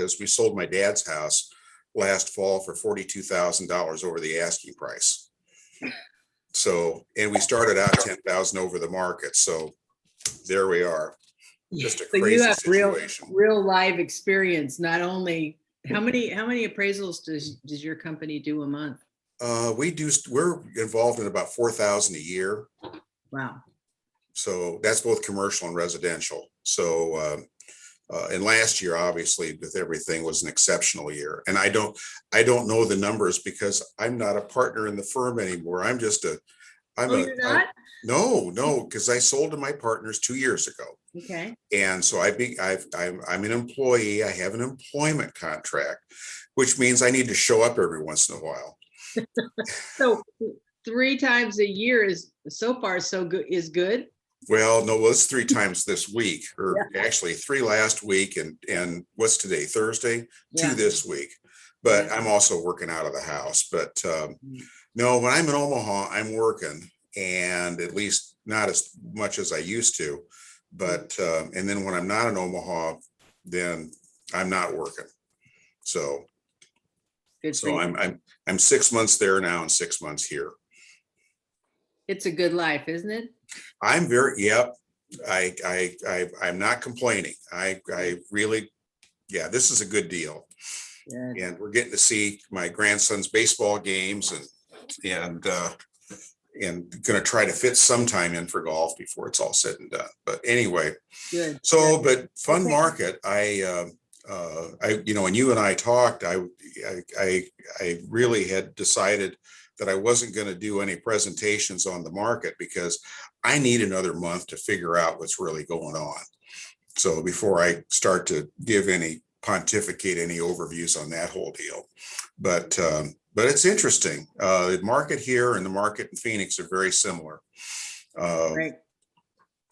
because we sold my dad's house last fall for $42,000 over the asking price. So, and we started out 10,000 over the market. So there we are. Just a So you crazy have situation. real live experience. Not only how many appraisals does your company do a month? We're involved in about 4,000 a year. Wow. So that's both commercial and residential. So, and last year, obviously, with everything, was an exceptional year. And I don't know the numbers because I'm not a partner in the firm anymore. I'm just You're not? No, because I sold to my partners 2 years ago. Okay. And so I'm an employee. I have an employment contract, which means I need to show up every once in a while. So 3 times a year is so far so good is good. Well, no, it's 3 times this week, or actually 3 last week, and what's today, Thursday? 2 this week. But I'm also working out of the house. But no, when I'm in Omaha, I'm working, and at least not as much as I used to. But and then when I'm not in Omaha, then I'm not working. So I'm 6 months there now and 6 months here. It's a good life, isn't it? I'm not complaining. I really, this is a good deal. Yeah. And we're getting to see my grandson's baseball games and going to try to fit some time in for golf before it's all said and done. But anyway, good. So, but fun market. And you and I talked, I really had decided that I wasn't going to do any presentations on the market because I need another month to figure out what's really going on. So before I start to pontificate any overviews on that whole deal, but it's interesting. The market here and the market in Phoenix are very similar. Right.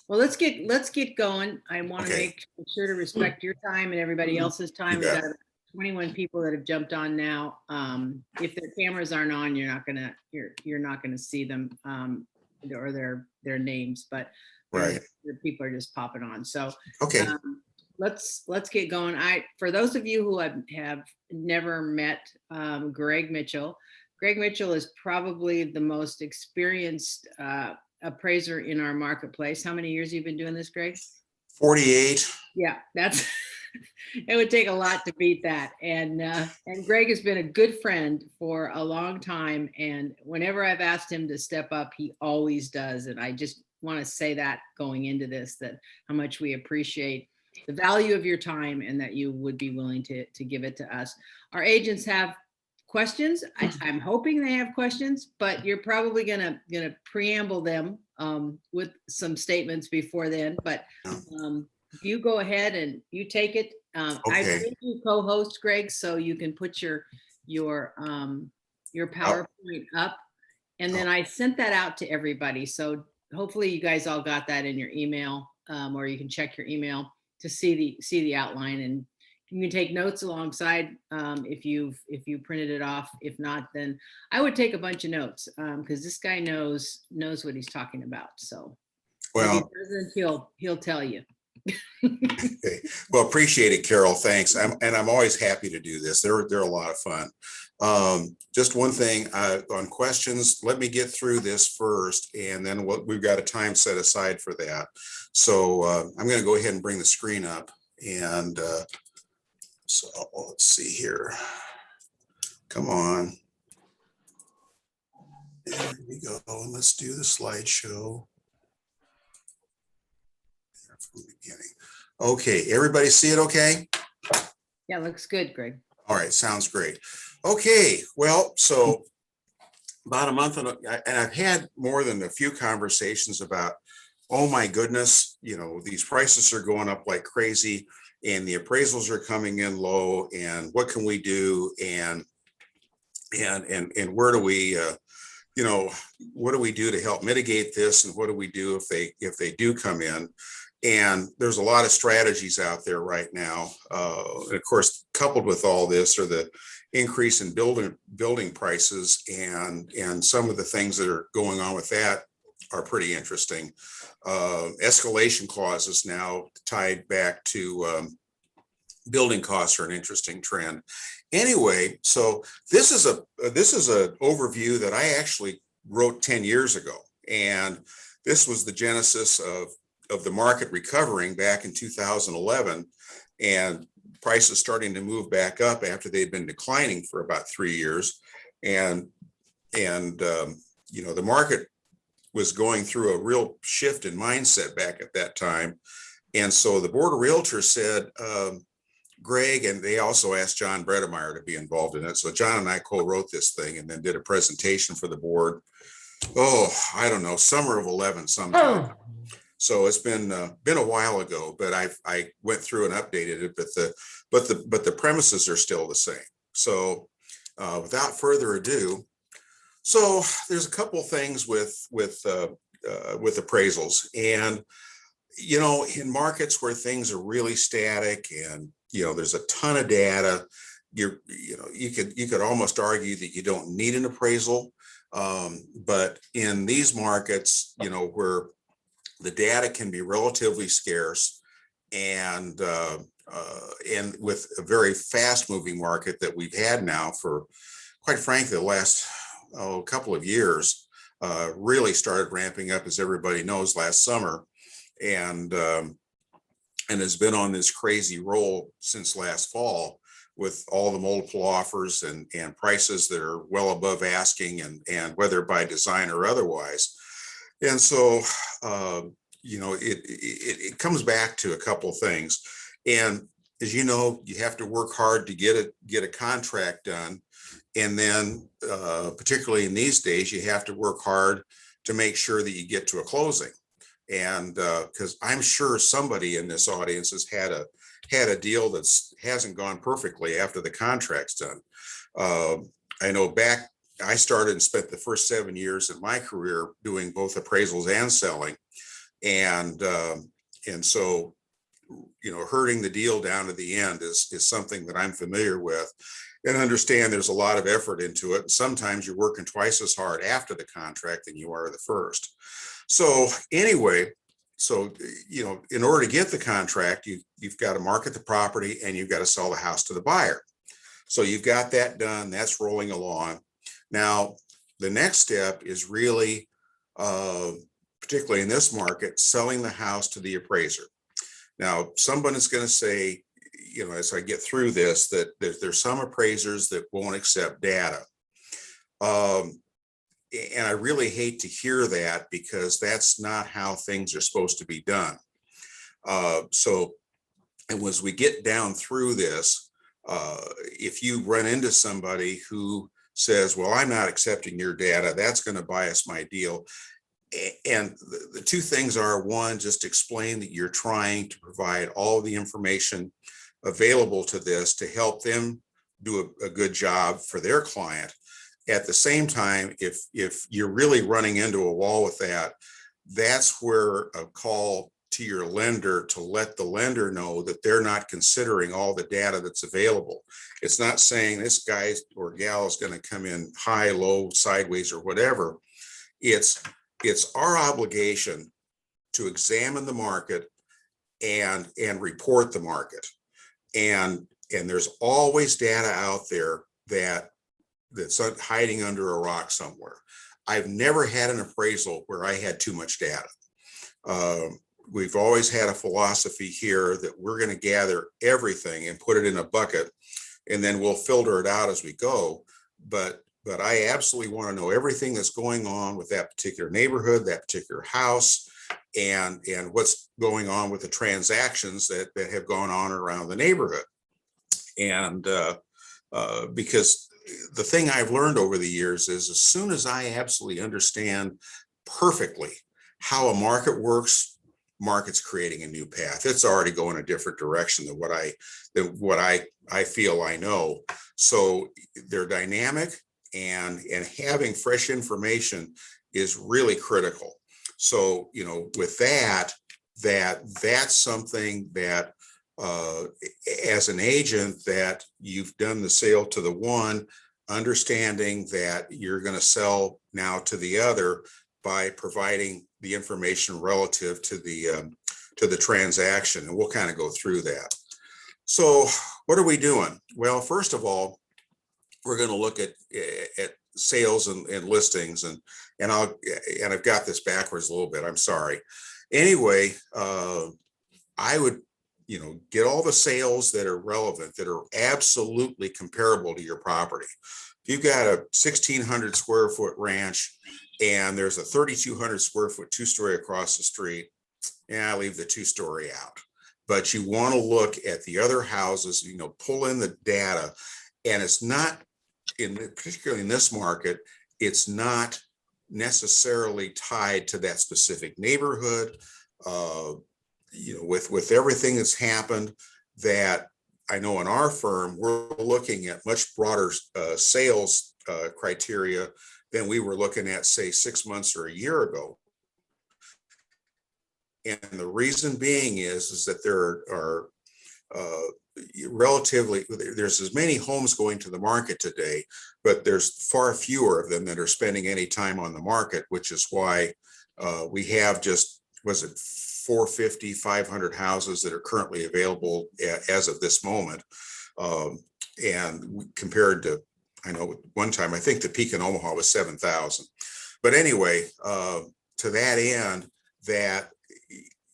Well, let's get going. I want to make sure to respect your time and everybody else's time. We've got 21 people that have jumped on now. If their cameras aren't on, you're not gonna see them or their names, but the people are just popping on. So let's get going. For those of you who have never met Greg Mitchell is probably the most experienced appraiser in our marketplace. How many years have you been doing this, Greg? 48. Yeah, that's it would take a lot to beat that. And Greg has been a good friend for a long time. And whenever I've asked him to step up, he always does. And I just want to say that going into this, that how much we appreciate the value of your time and that you would be willing to give it to us. Our agents have questions. I'm hoping they have questions, but you're probably gonna preamble them with some statements before then. But you go ahead and you take it. I think you co-host, Greg, so you can put your PowerPoint up, and then I sent that out to everybody. So hopefully you guys all got that in your email, or you can check your email to see the outline, and you can take notes alongside if you printed it off. If not, then I would take a bunch of notes because this guy knows what he's talking about. So if he doesn't, he'll tell you. Okay. Well, appreciate it, Carol. Thanks. I'm always happy to do this. They're a lot of fun. Just one thing on questions. Let me get through this first, and then we've got a time set aside for that. So I'm going to go ahead and bring the screen up, and so let's see here. Come on. There we go. And let's do the slideshow. From the beginning. Okay, everybody see it okay? Yeah, looks good, Greg. All right, sounds great. Okay, well, so about a month, and I've had more than a few conversations about, oh my goodness, these prices are going up like crazy, and the appraisals are coming in low, and what can we do, and where do we what do we do to help mitigate this, and what do we do if they do come in? And there's a lot of strategies out there right now. And of course, coupled with all this are the increase in building prices, and some of the things that are going on with that are pretty interesting. Escalation clauses now tied back to building costs are an interesting trend. Anyway, so this is an overview that I actually wrote 10 years ago. And this was the genesis of the market recovering back in 2011, and prices starting to move back up after they'd been declining for about 3 years. And the market was going through a real shift in mindset back at that time. And so the Board of Realtors said, Greg, and they also asked John Bredemeyer to be involved in it. So John and I co-wrote this thing and then did a presentation for the board. Oh, I don't know, summer of 11 sometime. Oh. So it's been a while ago, but I went through and updated it, but the premises are still the same. So without further ado, so there's a couple things with appraisals, and in markets where things are really static and there's a ton of data, you could almost argue that you don't need an appraisal. But in these markets, where the data can be relatively scarce, and with a very fast moving market that we've had now for, quite frankly, the last couple of years, really started ramping up, as everybody knows, last summer, and has been on this crazy roll since last fall, with all the multiple offers and prices that are well above asking, and whether by design or otherwise. And so, it comes back to a couple things. And as you know, you have to work hard to get a contract done. And then, particularly in these days, you have to work hard to make sure that you get to a closing. And because I'm sure somebody in this audience has had a deal that hasn't gone perfectly after the contract's done. I know I started and spent the first 7 years of my career doing both appraisals and selling. And so, herding the deal down to the end is something that I'm familiar with, and understand there's a lot of effort into it. And sometimes you're working twice as hard after the contract than you are the first. So anyway, in order to get the contract, you've got to market the property and you've got to sell the house to the buyer. So you've got that done, that's rolling along. Now, the next step is really, particularly in this market, selling the house to the appraiser. Now, someone is going to say, as I get through this, that there's some appraisers that won't accept data. And I really hate to hear that, because that's not how things are supposed to be done. And as we get down through this, if you run into somebody who says, well, I'm not accepting your data, that's going to bias my deal. And the two things are, one, just explain that you're trying to provide all the information available to this to help them do a good job for their client. At the same time, if you're really running into a wall with that, that's where a call to your lender to let the lender know that they're not considering all the data that's available. It's not saying this guy or gal is going to come in high, low, sideways, or whatever. It's our obligation to examine the market and report the market. And there's always data out there that's hiding under a rock somewhere. I've never had an appraisal where I had too much data. We've always had a philosophy here that we're going to gather everything and put it in a bucket, and then we'll filter it out as we go. But I absolutely want to know everything that's going on with that particular neighborhood, that particular house, and what's going on with the transactions that have gone on around the neighborhood. And because the thing I've learned over the years is, as soon as I absolutely understand perfectly how a market works, market's creating a new path. It's already going a different direction than what I feel I know. So they're dynamic, and having fresh information is really critical. So, with that's something that as an agent, that you've done the sale to the one, understanding that you're going to sell now to the other by providing the information relative to the transaction. And we'll kind of go through that. So what are we doing? Well, first of all, we're going to look at sales and listings, and I've got this backwards a little bit. I'm sorry. Anyway, I would, get all the sales that are relevant, that are absolutely comparable to your property. If you've got a 1,600 square foot ranch and there's a 3,200 square foot two-story across the street, I leave the two-story out. But you want to look at the other houses, pull in the data, and it's not, particularly in this market, it's not necessarily tied to that specific neighborhood. With everything that's happened, that I know in our firm, we're looking at much broader sales criteria than we were looking at, say, 6 months or a year ago. And the reason being is that there are there's as many homes going to the market today, but there's far fewer of them that are spending any time on the market, which is why we have just, was it 450, 500 houses that are currently available as of this moment. And compared to, I know one time, I think the peak in Omaha was 7,000. But anyway, to that end, that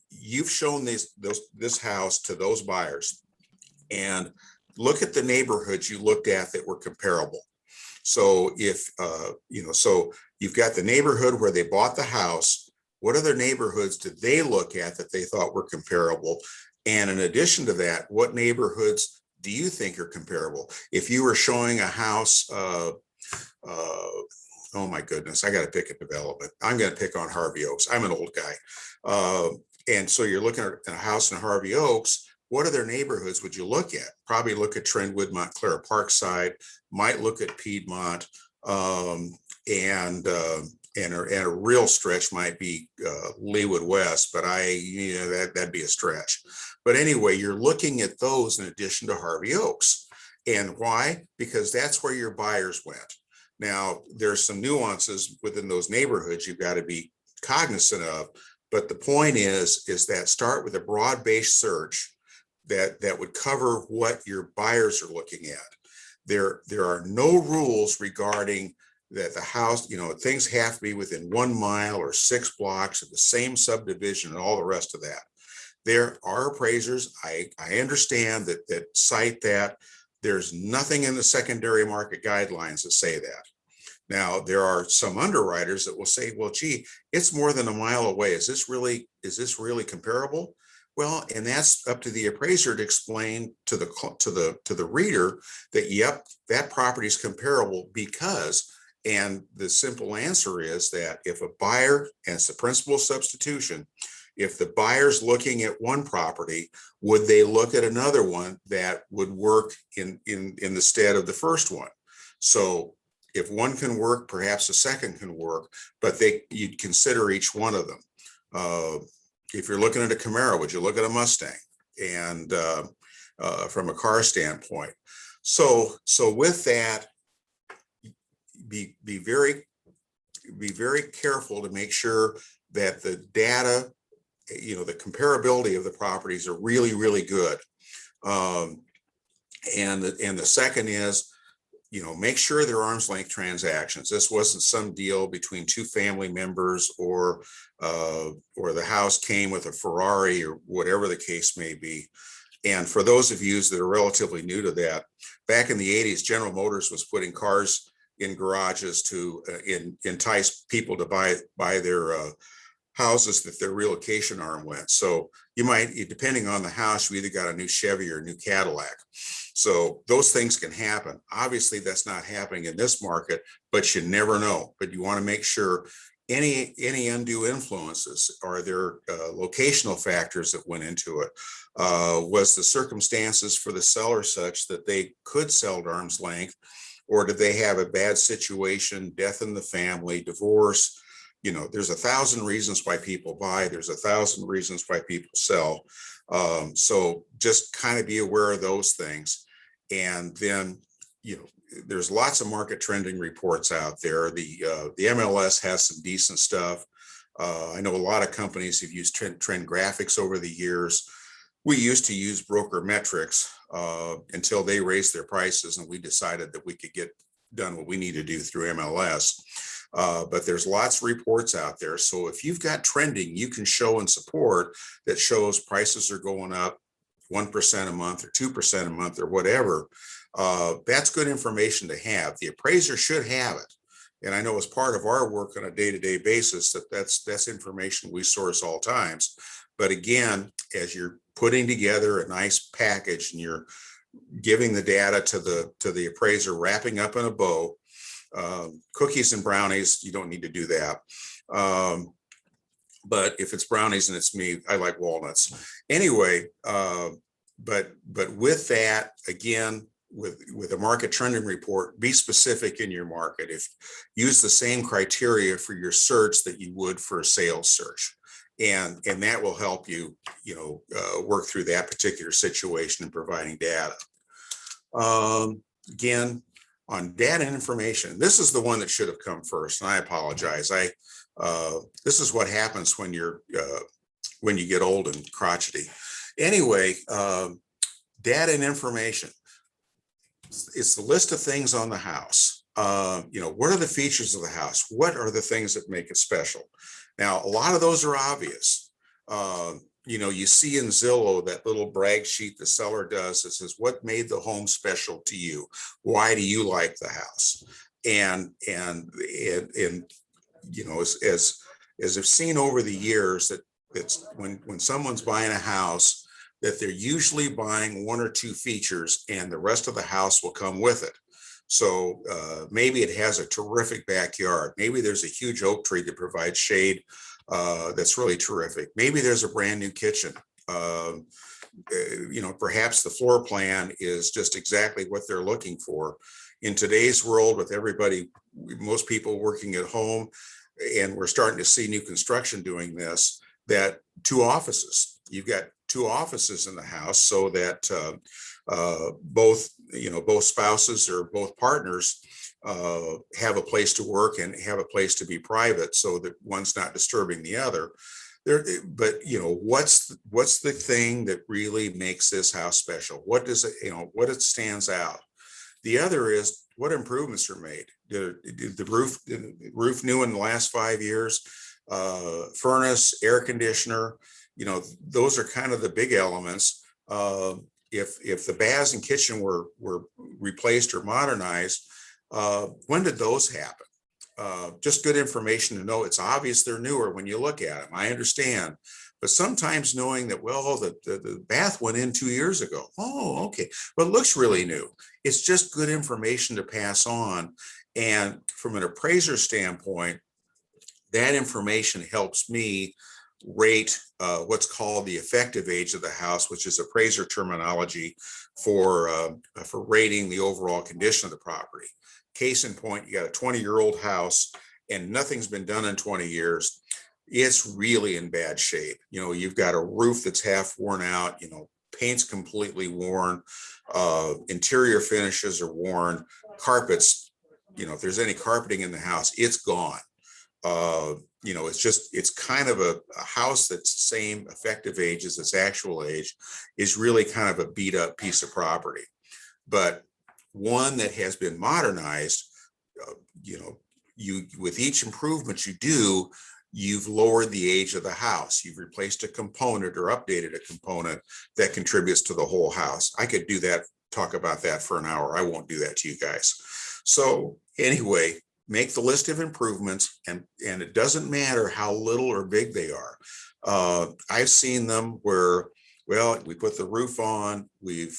you've shown this house to those buyers, and look at the neighborhoods you looked at that were comparable. So if, so you've got the neighborhood where they bought the house. What other neighborhoods did they look at that they thought were comparable? And in addition to that, what neighborhoods do you think are comparable? If you were showing a house, oh my goodness, I got to pick a development. I'm going to pick on Harvey Oaks. I'm an old guy. And so you're looking at a house in Harvey Oaks. What other neighborhoods would you look at? Probably look at Trentwood, Montclair, Parkside, might look at Piedmont, and a real stretch might be Leawood West, but that'd be a stretch. But anyway, you're looking at those in addition to Harvey Oaks. And why? Because that's where your buyers went. Now, there's some nuances within those neighborhoods you've got to be cognizant of. But the point is that start with a broad-based search that would cover what your buyers are looking at. There are no rules regarding that the house, things have to be within 1 mile or 6 blocks of the same subdivision and all the rest of that. There are appraisers, I understand that cite that. There's nothing in the secondary market guidelines that say that. Now, there are some underwriters that will say, well, gee, it's more than 1 mile away. Is this really comparable? Well, and that's up to the appraiser to explain to the reader that, yep, that property is comparable because, and the simple answer is that if a buyer, and it's the principal substitution, if the buyer's looking at one property, would they look at another one that would work in the stead of the first one? So if one can work, perhaps a second can work, but you'd consider each one of them. If you're looking at a Camaro, would you look at a Mustang? And from a car standpoint. So with that, be very careful to make sure that the data, the comparability of the properties are really, really good. And the second is, make sure they're arm's length transactions. This wasn't some deal between two family members or the house came with a Ferrari or whatever the case may be. And for those of you that are relatively new to that, back in the 80s, General Motors was putting cars in garages to entice people to buy their houses that their relocation arm went. So you might, depending on the house, you either got a new Chevy or a new Cadillac. So those things can happen. Obviously, that's not happening in this market, but you never know. But you want to make sure any undue influences, are there locational factors that went into it? Was the circumstances for the seller such that they could sell at arm's length, or did they have a bad situation, death in the family, divorce? There's 1,000 reasons why people buy. There's 1,000 reasons why people sell. So just kind of be aware of those things. And then, there's lots of market trending reports out there. The MLS has some decent stuff. I know a lot of companies have used trend graphics over the years. we used to use broker metrics until they raised their prices, and we decided that we could get done what we need to do through MLS. But there's lots of reports out there. So if you've got trending, you can show and support that shows prices are going up 1% a month or 2% a month or whatever. That's good information to have. The appraiser should have it. And I know as part of our work on a day-to-day basis that's information we source all times. But again, as you're putting together a nice package and you're giving the data to the appraiser, wrapping up in a bow, cookies and brownies, you don't need to do that. But if it's brownies and it's me, I like walnuts. Anyway, but with that, again, with a market trending report, be specific in your market. If use the same criteria for your search that you would for a sales search. And that will help you, work through that particular situation and providing data. Again, on data and information, this is the one that should have come first, and I apologize. This is what happens when you get old and crotchety. Anyway, data and information. It's the list of things on the house. What are the features of the house? What are the things that make it special? Now, a lot of those are obvious. You see in Zillow that little brag sheet the seller does that says, what made the home special to you? Why do you like the house? And as I've seen over the years, that it's when someone's buying a house, that they're usually buying one or two features and the rest of the house will come with it. So maybe it has a terrific backyard. Maybe there's a huge oak tree that provides shade that's really terrific. Maybe there's a brand new kitchen. Perhaps the floor plan is just exactly what they're looking for. In today's world, with most people working at home, and we're starting to see new construction doing this, that you've got two offices in the house, so that both spouses or both partners have a place to work and have a place to be private, so that one's not disturbing the other. What's the thing that really makes this house special? What does it, what it stands out? The other is what improvements are made. Did the roof new in the last 5 years? Furnace, air conditioner, those are kind of the big elements. If the baths and kitchen were replaced or modernized, when did those happen? Just good information to know. It's obvious they're newer when you look at them. I understand. But sometimes knowing that, the bath went in 2 years ago. Oh, okay. But it looks really new. It's just good information to pass on. And from an appraiser standpoint, that information helps me rate what's called the effective age of the house, which is appraiser terminology for rating the overall condition of the property. Case in point, you got a 20-year-old house and nothing's been done in 20 years. It's really in bad shape. You've got a roof that's half worn out, paint's completely worn, interior finishes are worn, carpets, if there's any carpeting in the house, it's gone. It's kind of a house that's the same effective age as its actual age, is really kind of a beat up piece of property. But one that has been modernized, with each improvement you do, you've lowered the age of the house. You've replaced a component or updated a component that contributes to the whole house. I could talk about that for an hour. I won't do that to you guys. So anyway, make the list of improvements, and it doesn't matter how little or big they are. I've seen them where, we put the roof on, we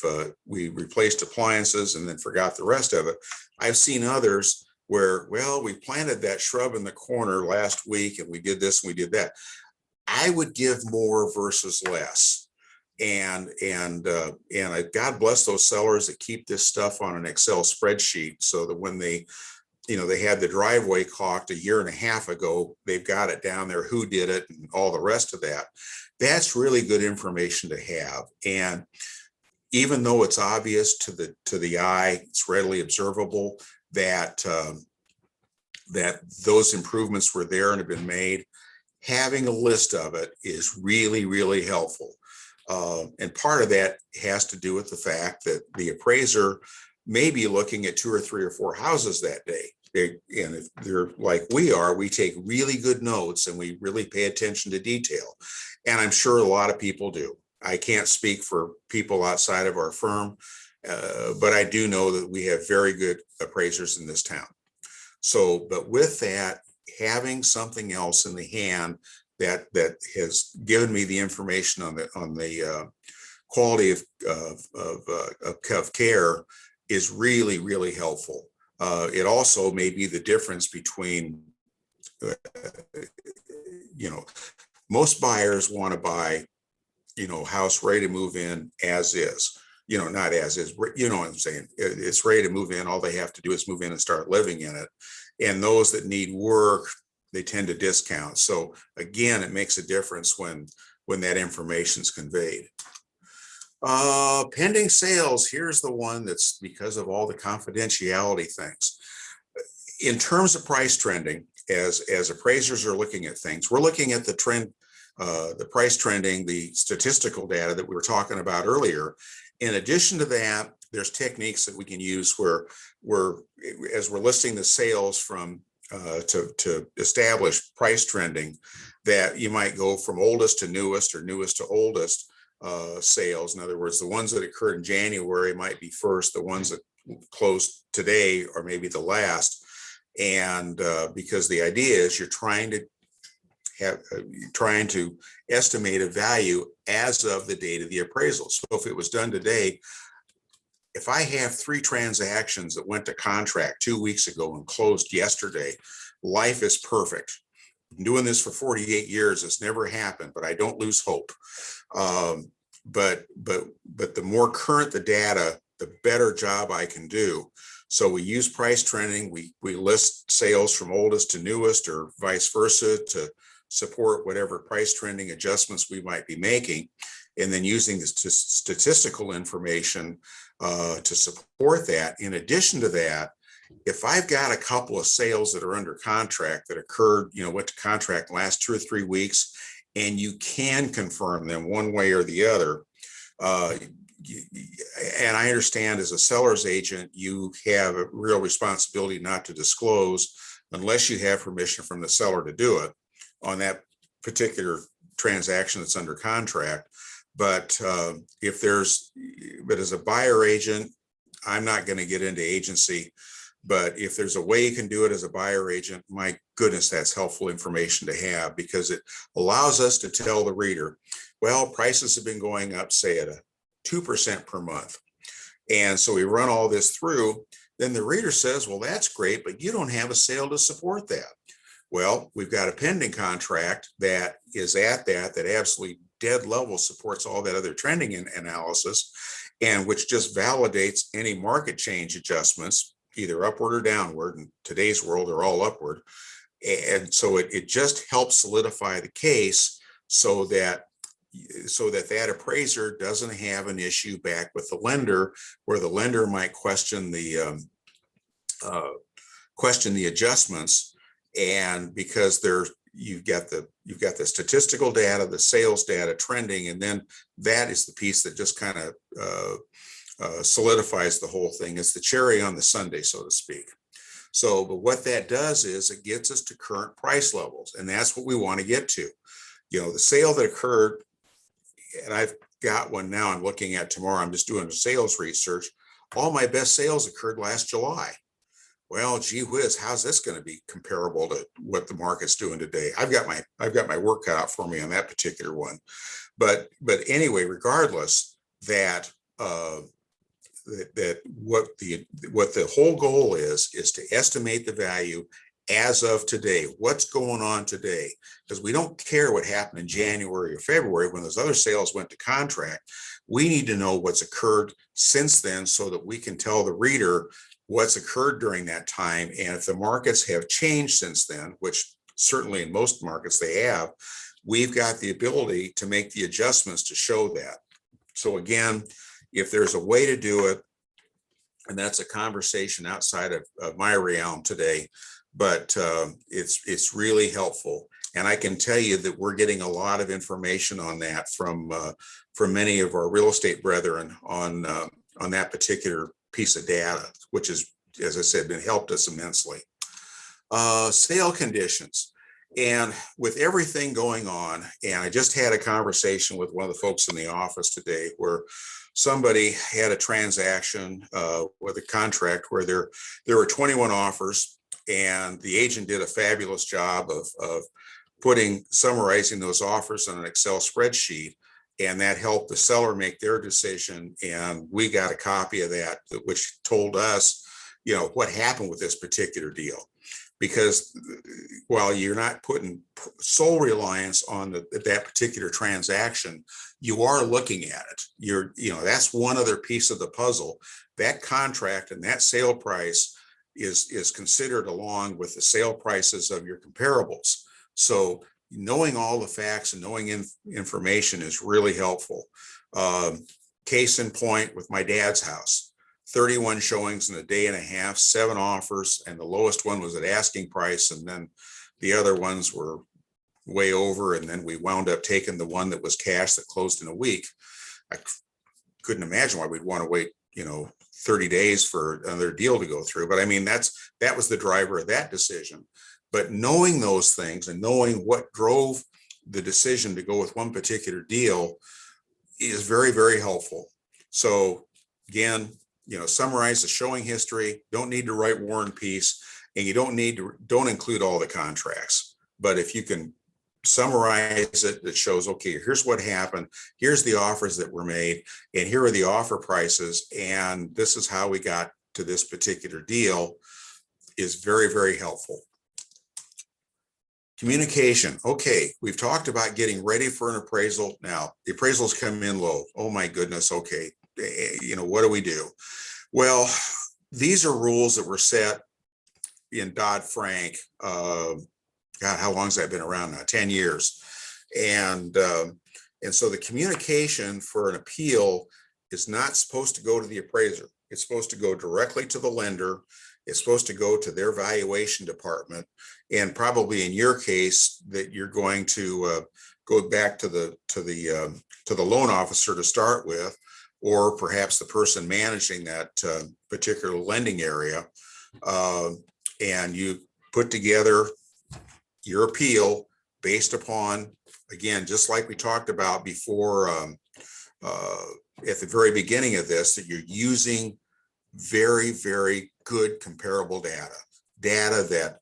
replaced appliances and then forgot the rest of it. I've seen others where, we planted that shrub in the corner last week and we did this and we did that. I would give more versus less. And God bless those sellers that keep this stuff on an Excel spreadsheet, so that when they had the driveway caulked 1.5 years ago, they've got it down there, who did it and all the rest of that. That's really good information to have. And even though it's obvious to the eye, it's readily observable that those improvements were there and have been made, having a list of it is really, really helpful. And part of that has to do with the fact that the appraiser may be looking at 2 or 3 or 4 houses that day. And if they're like we are, we take really good notes and we really pay attention to detail. And I'm sure a lot of people do. I can't speak for people outside of our firm, but I do know that we have very good appraisers in this town. So, but with that, having something else in the hand that has given me the information on the quality of care is really, really helpful. It also may be the difference between, most buyers want to buy, house ready to move in as is, not as is, what I'm saying? It's ready to move in. All they have to do is move in and start living in it. And those that need work, they tend to discount. So again, it makes a difference when that information is conveyed. Pending sales, here's the one that's because of all the confidentiality things. In terms of price trending, as appraisers are looking at things, we're looking at the trend, the price trending, the statistical data that we were talking about earlier. In addition to that, there's techniques that we can use where as we're listing the sales from to establish price trending, that you might go from oldest to newest or newest to oldest sales. In other words, the ones that occurred in January might be first, the ones that closed today are maybe the last. And because the idea is you're trying to estimate a value as of the date of the appraisal. So if it was done today, if I have 3 transactions that went to contract 2 weeks ago and closed yesterday, life is perfect. I'm doing this for 48 years. It's never happened, but I don't lose hope. But the more current the data, the better job I can do. So we use price trending. We list sales from oldest to newest or vice versa to support whatever price trending adjustments we might be making. And then using the statistical information to support that. In addition to that, if I've got a couple of sales that are under contract that occurred, went to contract last 2 or 3 weeks, and you can confirm them one way or the other. And I understand as a seller's agent, you have a real responsibility not to disclose unless you have permission from the seller to do it on that particular transaction that's under contract. But but as a buyer agent, I'm not going to get into agency. But if there's a way you can do it as a buyer agent, my goodness, that's helpful information to have, because it allows us to tell the reader, well, prices have been going up, say at a 2% per month. And so we run all this through. Then the reader says, well, that's great, but you don't have a sale to support that. Well, we've got a pending contract that is at that absolutely dead level supports all that other trending analysis, and which just validates any market change adjustments, either upward or downward. In today's world, they're all upward. And so it just helps solidify the case so that appraiser doesn't have an issue back with the lender, where the lender might question the adjustments. And because you've got the statistical data, the sales data trending, and then that is the piece that just kind of solidifies the whole thing. It's the cherry on the sundae, so to speak. So, but what that does is it gets us to current price levels, and that's what we want to get to. The sale that occurred, and I've got one now I'm looking at tomorrow. I'm just doing a sales research. All my best sales occurred last July. Well, gee whiz, how's this going to be comparable to what the market's doing today? I've got my work cut out for me on that particular one. But anyway, regardless, that what the whole goal is to estimate the value as of today. What's going on today? Because we don't care what happened in January or February when those other sales went to contract. We need to know what's occurred since then so that we can tell the reader what's occurred during that time. And if the markets have changed since then, which certainly in most markets they have, we've got the ability to make the adjustments to show that. So again, if there's a way to do it, and that's a conversation outside of my realm today, but it's really helpful. And I can tell you that we're getting a lot of information on that from many of our real estate brethren on that particular piece of data, which is, as I said, been helped us immensely. Sale conditions. And with everything going on, and I just had a conversation with one of the folks in the office today where somebody had a transaction with a contract where there were 21 offers, and the agent did a fabulous job of summarizing those offers on an Excel spreadsheet, and that helped the seller make their decision. And we got a copy of that, which told us, what happened with this particular deal. Because while you're not putting sole reliance on that particular transaction, you are looking at it. That's one other piece of the puzzle. That contract and that sale price is considered along with the sale prices of your comparables. So knowing all the facts and knowing information is really helpful. Case in point with my dad's house. 31 showings in a day and a half, 7 offers, and the lowest one was at asking price, and then the other ones were way over, and then we wound up taking the one that was cash that closed in a week. I couldn't imagine why we'd want to wait 30 days for another deal to go through, but I mean that was the driver of that decision. But knowing those things and knowing what drove the decision to go with one particular deal is very, very helpful. So again, summarize the showing history. Don't need to write War and Peace, and you don't include all the contracts. But if you can summarize it, that shows, okay, here's what happened, here's the offers that were made, and here are the offer prices, and this is how we got to this particular deal, is very, very helpful. Communication. Okay, we've talked about getting ready for an appraisal. Now, the appraisals come in low. Oh my goodness, okay. What do we do? Well, these are rules that were set in Dodd-Frank. God, how long has that been around now? 10 years. And so the communication for an appeal is not supposed to go to the appraiser. It's supposed to go directly to the lender. It's supposed to go to their valuation department. And probably in your case that you're going to go back to the loan officer to start with, or perhaps the person managing that particular lending area, and you put together your appeal based upon, again, just like we talked about before at the very beginning of this, that you're using very, very good comparable data that,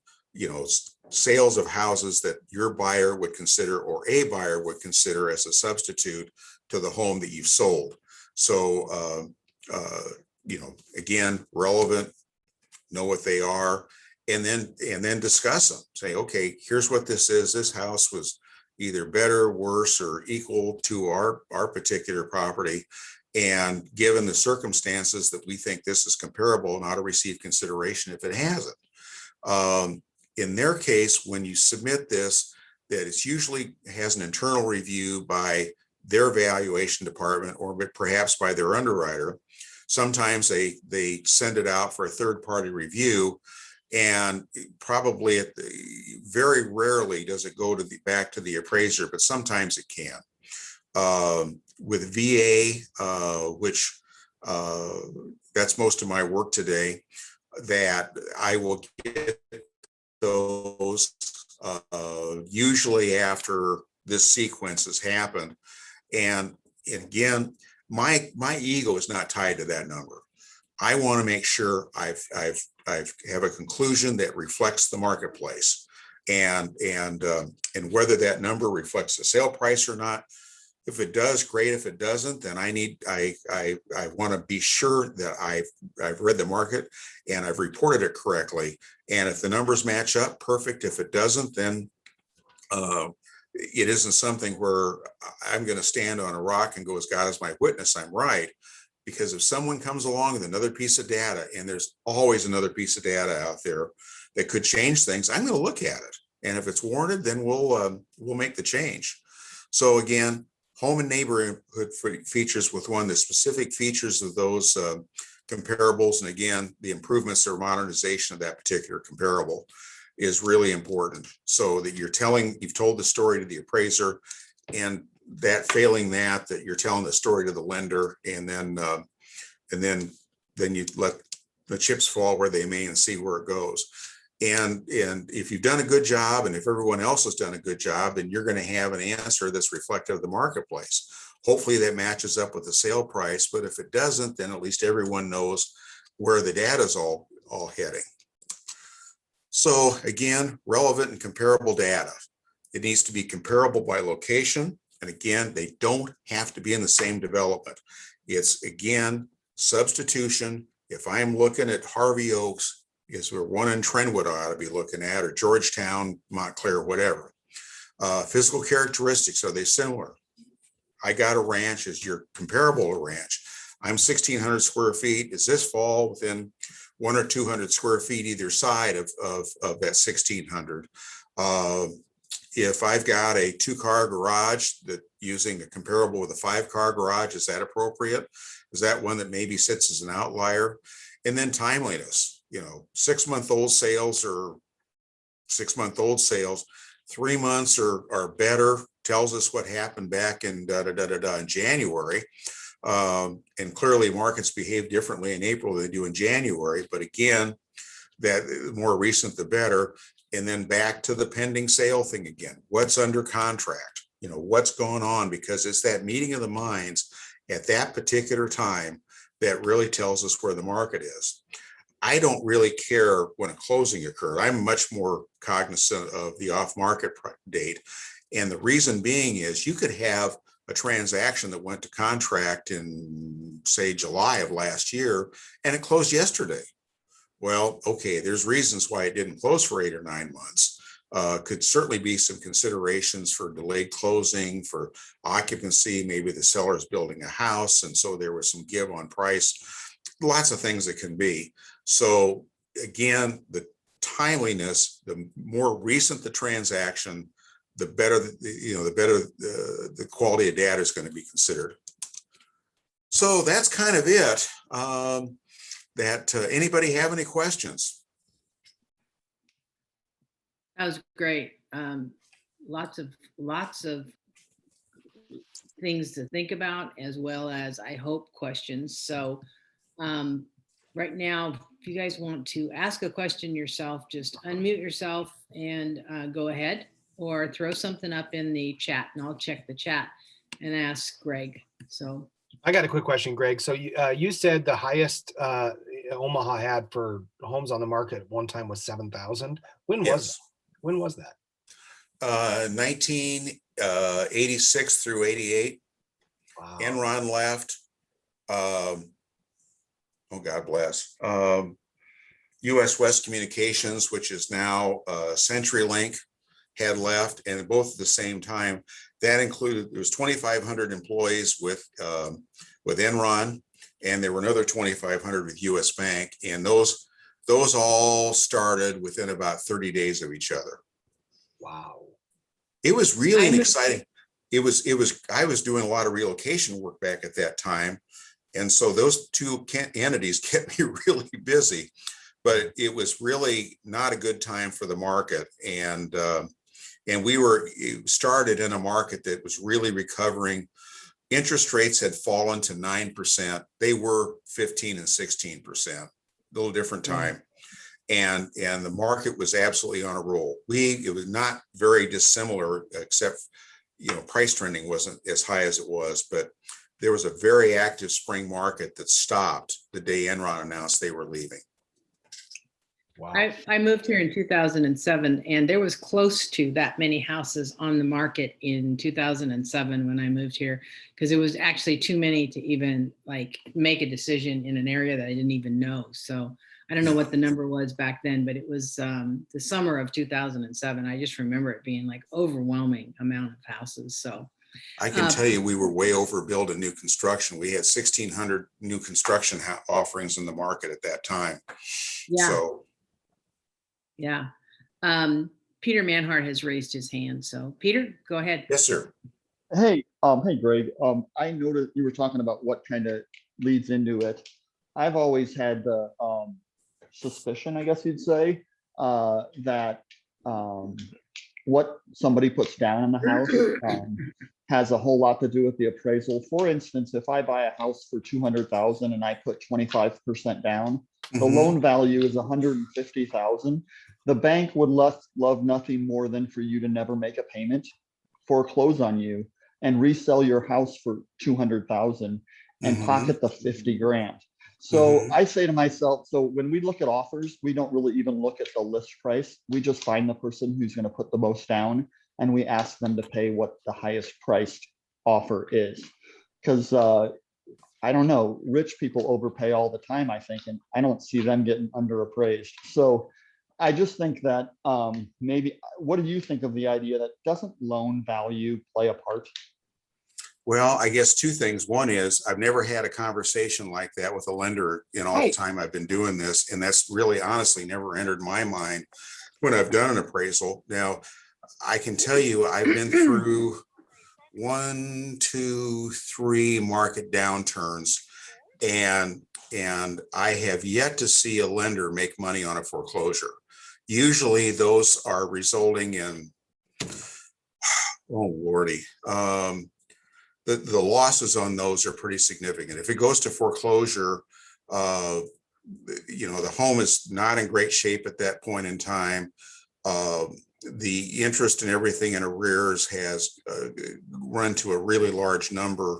sales of houses that your buyer would consider or a buyer would consider as a substitute to the home that you've sold. So, again, relevant, know what they are, and then discuss them. Say, okay, here's what this is. This house was either better, worse, or equal to our particular property. And given the circumstances that we think this is comparable and ought to receive consideration if it hasn't. In their case, when you submit this, that it's usually has an internal review by their valuation department or perhaps by their underwriter. Sometimes they send it out for a third-party review, and probably very rarely does it go back to the appraiser, but sometimes it can. With VA, which that's most of my work today, that I will get those usually after this sequence has happened. And again, my ego is not tied to that number. I want to make sure I have a conclusion that reflects the marketplace, and whether that number reflects the sale price or not. If it does, great. If it doesn't, then I want to be sure that I've read the market and I've reported it correctly. And if the numbers match up, perfect. If it doesn't, then it isn't something where I'm going to stand on a rock and go, as God is my witness, I'm right. Because if someone comes along with another piece of data, and there's always another piece of data out there that could change things, I'm going to look at it. And if it's warranted, then we'll make the change. So again, home and neighborhood features with one, the specific features of those comparables, and again, the improvements or modernization of that particular comparable. is really important, so that you've told the story to the appraiser, and that failing that you're telling the story to the lender, and then you let the chips fall where they may and see where it goes. And if you've done a good job, and if everyone else has done a good job, then you're going to have an answer that's reflective of the marketplace. Hopefully that matches up with the sale price, but if it doesn't, then at least everyone knows where the data is all heading. So again, relevant and comparable data. It needs to be comparable by location. And again, they don't have to be in the same development. It's, again, substitution. If I'm looking at Harvey Oaks, is there one in Trentwood I ought to be looking at, or Georgetown, Montclair, whatever. Physical characteristics, are they similar? I got a ranch, is your comparable a ranch? I'm 1,600 square feet. Does this fall within 100 or 200 square feet either side of that 1,600? If I've got a 2-car garage that using a comparable with a 5-car garage, is that appropriate? Is that one that maybe sits as an outlier? And then timeliness, 6-month-old sales or 6-month-old sales, 3 months or better, tells us what happened back in in January. And clearly markets behave differently in April than they do in January. But again, that the more recent, the better. And then back to the pending sale thing again. What's under contract? What's going on? Because it's that meeting of the minds at that particular time that really tells us where the market is. I don't really care when a closing occurred. I'm much more cognizant of the off-market date. And the reason being is you could have a transaction that went to contract in, say, July of last year, and it closed yesterday. Well, okay, there's reasons why it didn't close for 8 or 9 months. Could certainly be some considerations for delayed closing, for occupancy. Maybe the seller's building a house, and so there was some give on price. Lots of things it can be. So again, the timeliness, the more recent the transaction, the better, the quality of data is going to be considered. So that's kind of it. Anybody have any questions? That was great. Lots of things to think about, as well as, I hope, questions. So right now, if you guys want to ask a question yourself, just unmute yourself and go ahead, or throw something up in the chat, and I'll check the chat and ask Greg. So I got a quick question, Greg. So you said the highest Omaha had for homes on the market at one time was 7,000. When was that? 1986 through 88. Wow. Enron left. Oh, God bless. US West Communications, which is now CenturyLink, had left, and both at the same time. That included, there was 2,500 employees with Enron, and there were another 2,500 with US Bank, and those all started within about 30 days of each other. Wow. It was really exciting. I was doing a lot of relocation work back at that time. And so those two entities kept me really busy, but it was really not a good time for the market. And we started in a market that was really recovering. Interest rates had fallen to 9%. They were 15 and 16%, a little different time. And the market was absolutely on a roll. It was not very dissimilar, except, price trending wasn't as high as it was, but there was a very active spring market that stopped the day Enron announced they were leaving. Wow. I moved here in 2007, and there was close to that many houses on the market in 2007 when I moved here, because it was actually too many to even make a decision in an area that I didn't even know. So I don't know what the number was back then, but it was the summer of 2007. I just remember it being overwhelming amount of houses. So I can tell you, we were way overbuilt in new construction. We had 1,600 new construction offerings in the market at that time. Yeah. So. Yeah. Peter Manhart has raised his hand. So Peter, go ahead. Yes, sir. Hey, Greg. I noticed you were talking about what kind of leads into it. I've always had the suspicion, I guess you'd say, that what somebody puts down in the house has a whole lot to do with the appraisal. For instance, if I buy a house for 200,000 and I put 25% down, the loan value is 150,000. The bank would love nothing more than for you to never make a payment, foreclose on you, and resell your house for 200,000 and pocket the 50 grand. So I say to myself, so when we look at offers, we don't really even look at the list price. We just find the person who's going to put the most down, and we ask them to pay what the highest priced offer is. Because I don't know, rich people overpay all the time, I think, and I don't see them getting underappraised. So I just think that maybe, what do you think of the idea that doesn't loan value play a part? Well, I guess two things. One is I've never had a conversation like that with a lender in all the time I've been doing this. And that's really honestly never entered my mind when I've done an appraisal. Now, I can tell you I've been through 1, 2, 3 market downturns, and I have yet to see a lender make money on a foreclosure. Usually those are resulting in, oh Lordy, the losses on those are pretty significant. If it goes to foreclosure, the home is not in great shape at that point in time. The interest and everything in arrears has run to a really large number,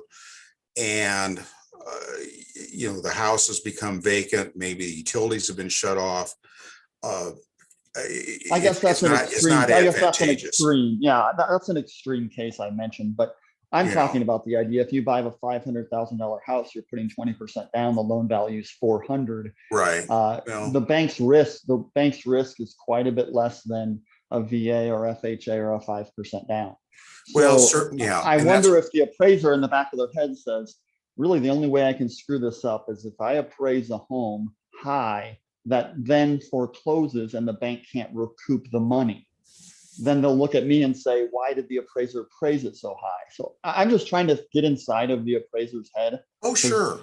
and the house has become vacant. Maybe the utilities have been shut off. I guess that's an extreme. I guess that's an extreme. Yeah, that's an extreme case I mentioned, but I'm talking about the idea. If you buy a $500,000 house, you're putting 20% down. The loan value is 400. Right. The bank's risk is quite a bit less than a VA or FHA or a 5% down. Well, So certain, yeah. I wonder if the appraiser in the back of their head says, really, the only way I can screw this up is if I appraise a home high that then forecloses and the bank can't recoup the money. Then they'll look at me and say, why did the appraiser appraise it so high? So I'm just trying to get inside of the appraiser's head. Oh, sure.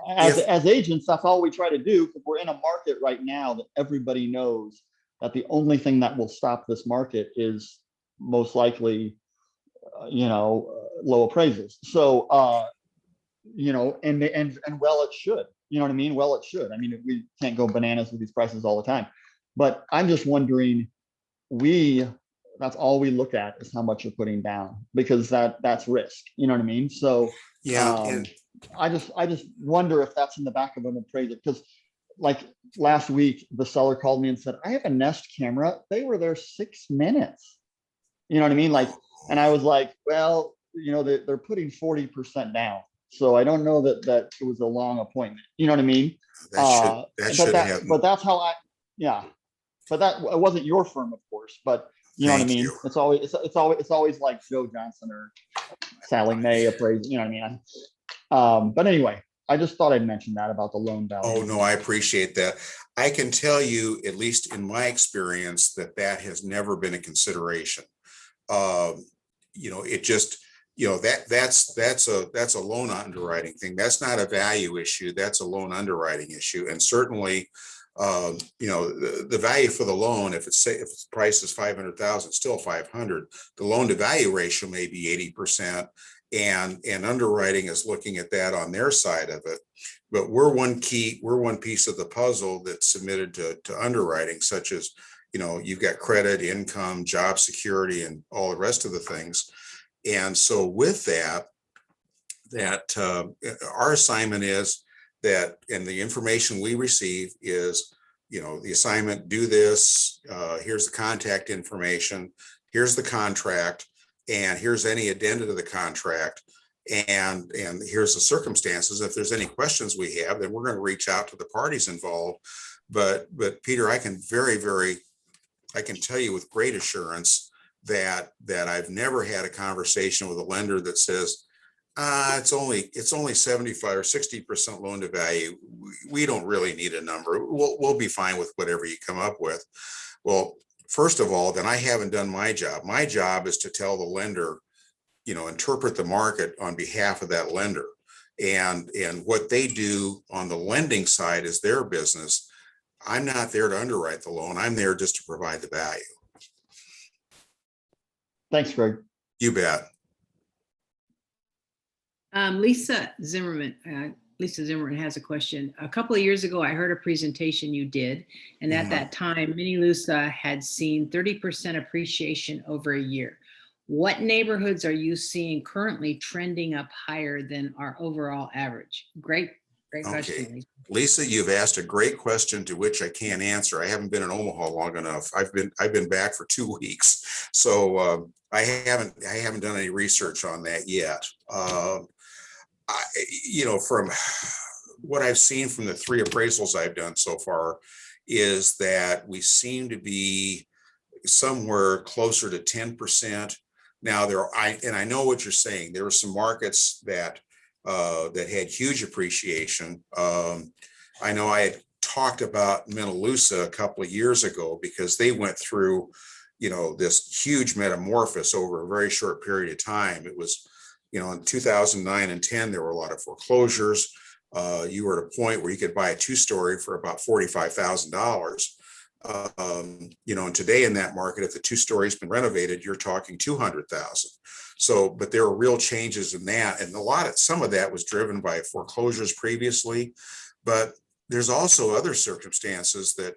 As agents, that's all we try to do, because we're in a market right now that everybody knows that the only thing that will stop this market is most likely, low appraisals. So, and well, it should. You know what I mean? Well, it should. I mean, we can't go bananas with these prices all the time. But I'm just wondering, that's all we look at is how much you're putting down, because that's risk. You know what I mean? So yeah, I just wonder if that's in the back of an appraiser, because like last week, the seller called me and said, I have a Nest camera. They were there 6 minutes. You know what I mean? Like, and I was like, well, they're putting 40% down. So I don't know that it was a long appointment. You know what I mean? That should happen. But that's how but that it wasn't your firm, of course, but you know what I mean? It's always like Joe Johnson or Sally Mae appraisal, you know what I mean? But anyway, I just thought I'd mention that about the loan value. Oh, no, I appreciate that. I can tell you, at least in my experience, that has never been a consideration. It just, that's a loan underwriting thing. That's not a value issue. That's a loan underwriting issue. And certainly, the value for the loan, if the price is 500,000, still 500, the loan to value ratio may be 80%. And underwriting is looking at that on their side of it. But we're one piece of the puzzle that's submitted to underwriting, such as, you've got credit, income, job security, and all the rest of the things. And so with that our assignment is that, and the information we receive is, the assignment, do this, here's the contact information, here's the contract, and here's any addenda to the contract, and here's the circumstances. If there's any questions we have, then we're going to reach out to the parties involved. But Peter, I can tell you with great assurance that I've never had a conversation with a lender that says, it's only 75 or 60% loan to value. We don't really need a number. We'll be fine with whatever you come up with. Well, first of all, then I haven't done my job. My job is to tell the lender, interpret the market on behalf of that lender. And what they do on the lending side is their business. I'm not there to underwrite the loan. I'm there just to provide the value. Thanks, Greg. You bet. Lisa Zimmerman has a question. A couple of years ago, I heard a presentation you did, and at that time, Mini Lusa had seen 30% appreciation over a year. What neighborhoods are you seeing currently trending up higher than our overall average? Great question, Lisa. Lisa, you've asked a great question to which I can't answer. I haven't been in Omaha long enough. I've been back for 2 weeks, so I haven't done any research on that yet. From what I've seen from the 3 appraisals I've done so far, is that we seem to be somewhere closer to 10%. Now I know what you're saying. There were some markets that had huge appreciation. I know I had talked about Metalusa a couple of years ago because they went through, this huge metamorphosis over a very short period of time. It was, in 2009 and 10, there were a lot of foreclosures. You were at a point where you could buy a 2-story for about $45,000. And today in that market, if the 2-story's been renovated, you're talking 200,000. So, but there were real changes in that. And some of that was driven by foreclosures previously, but there's also other circumstances that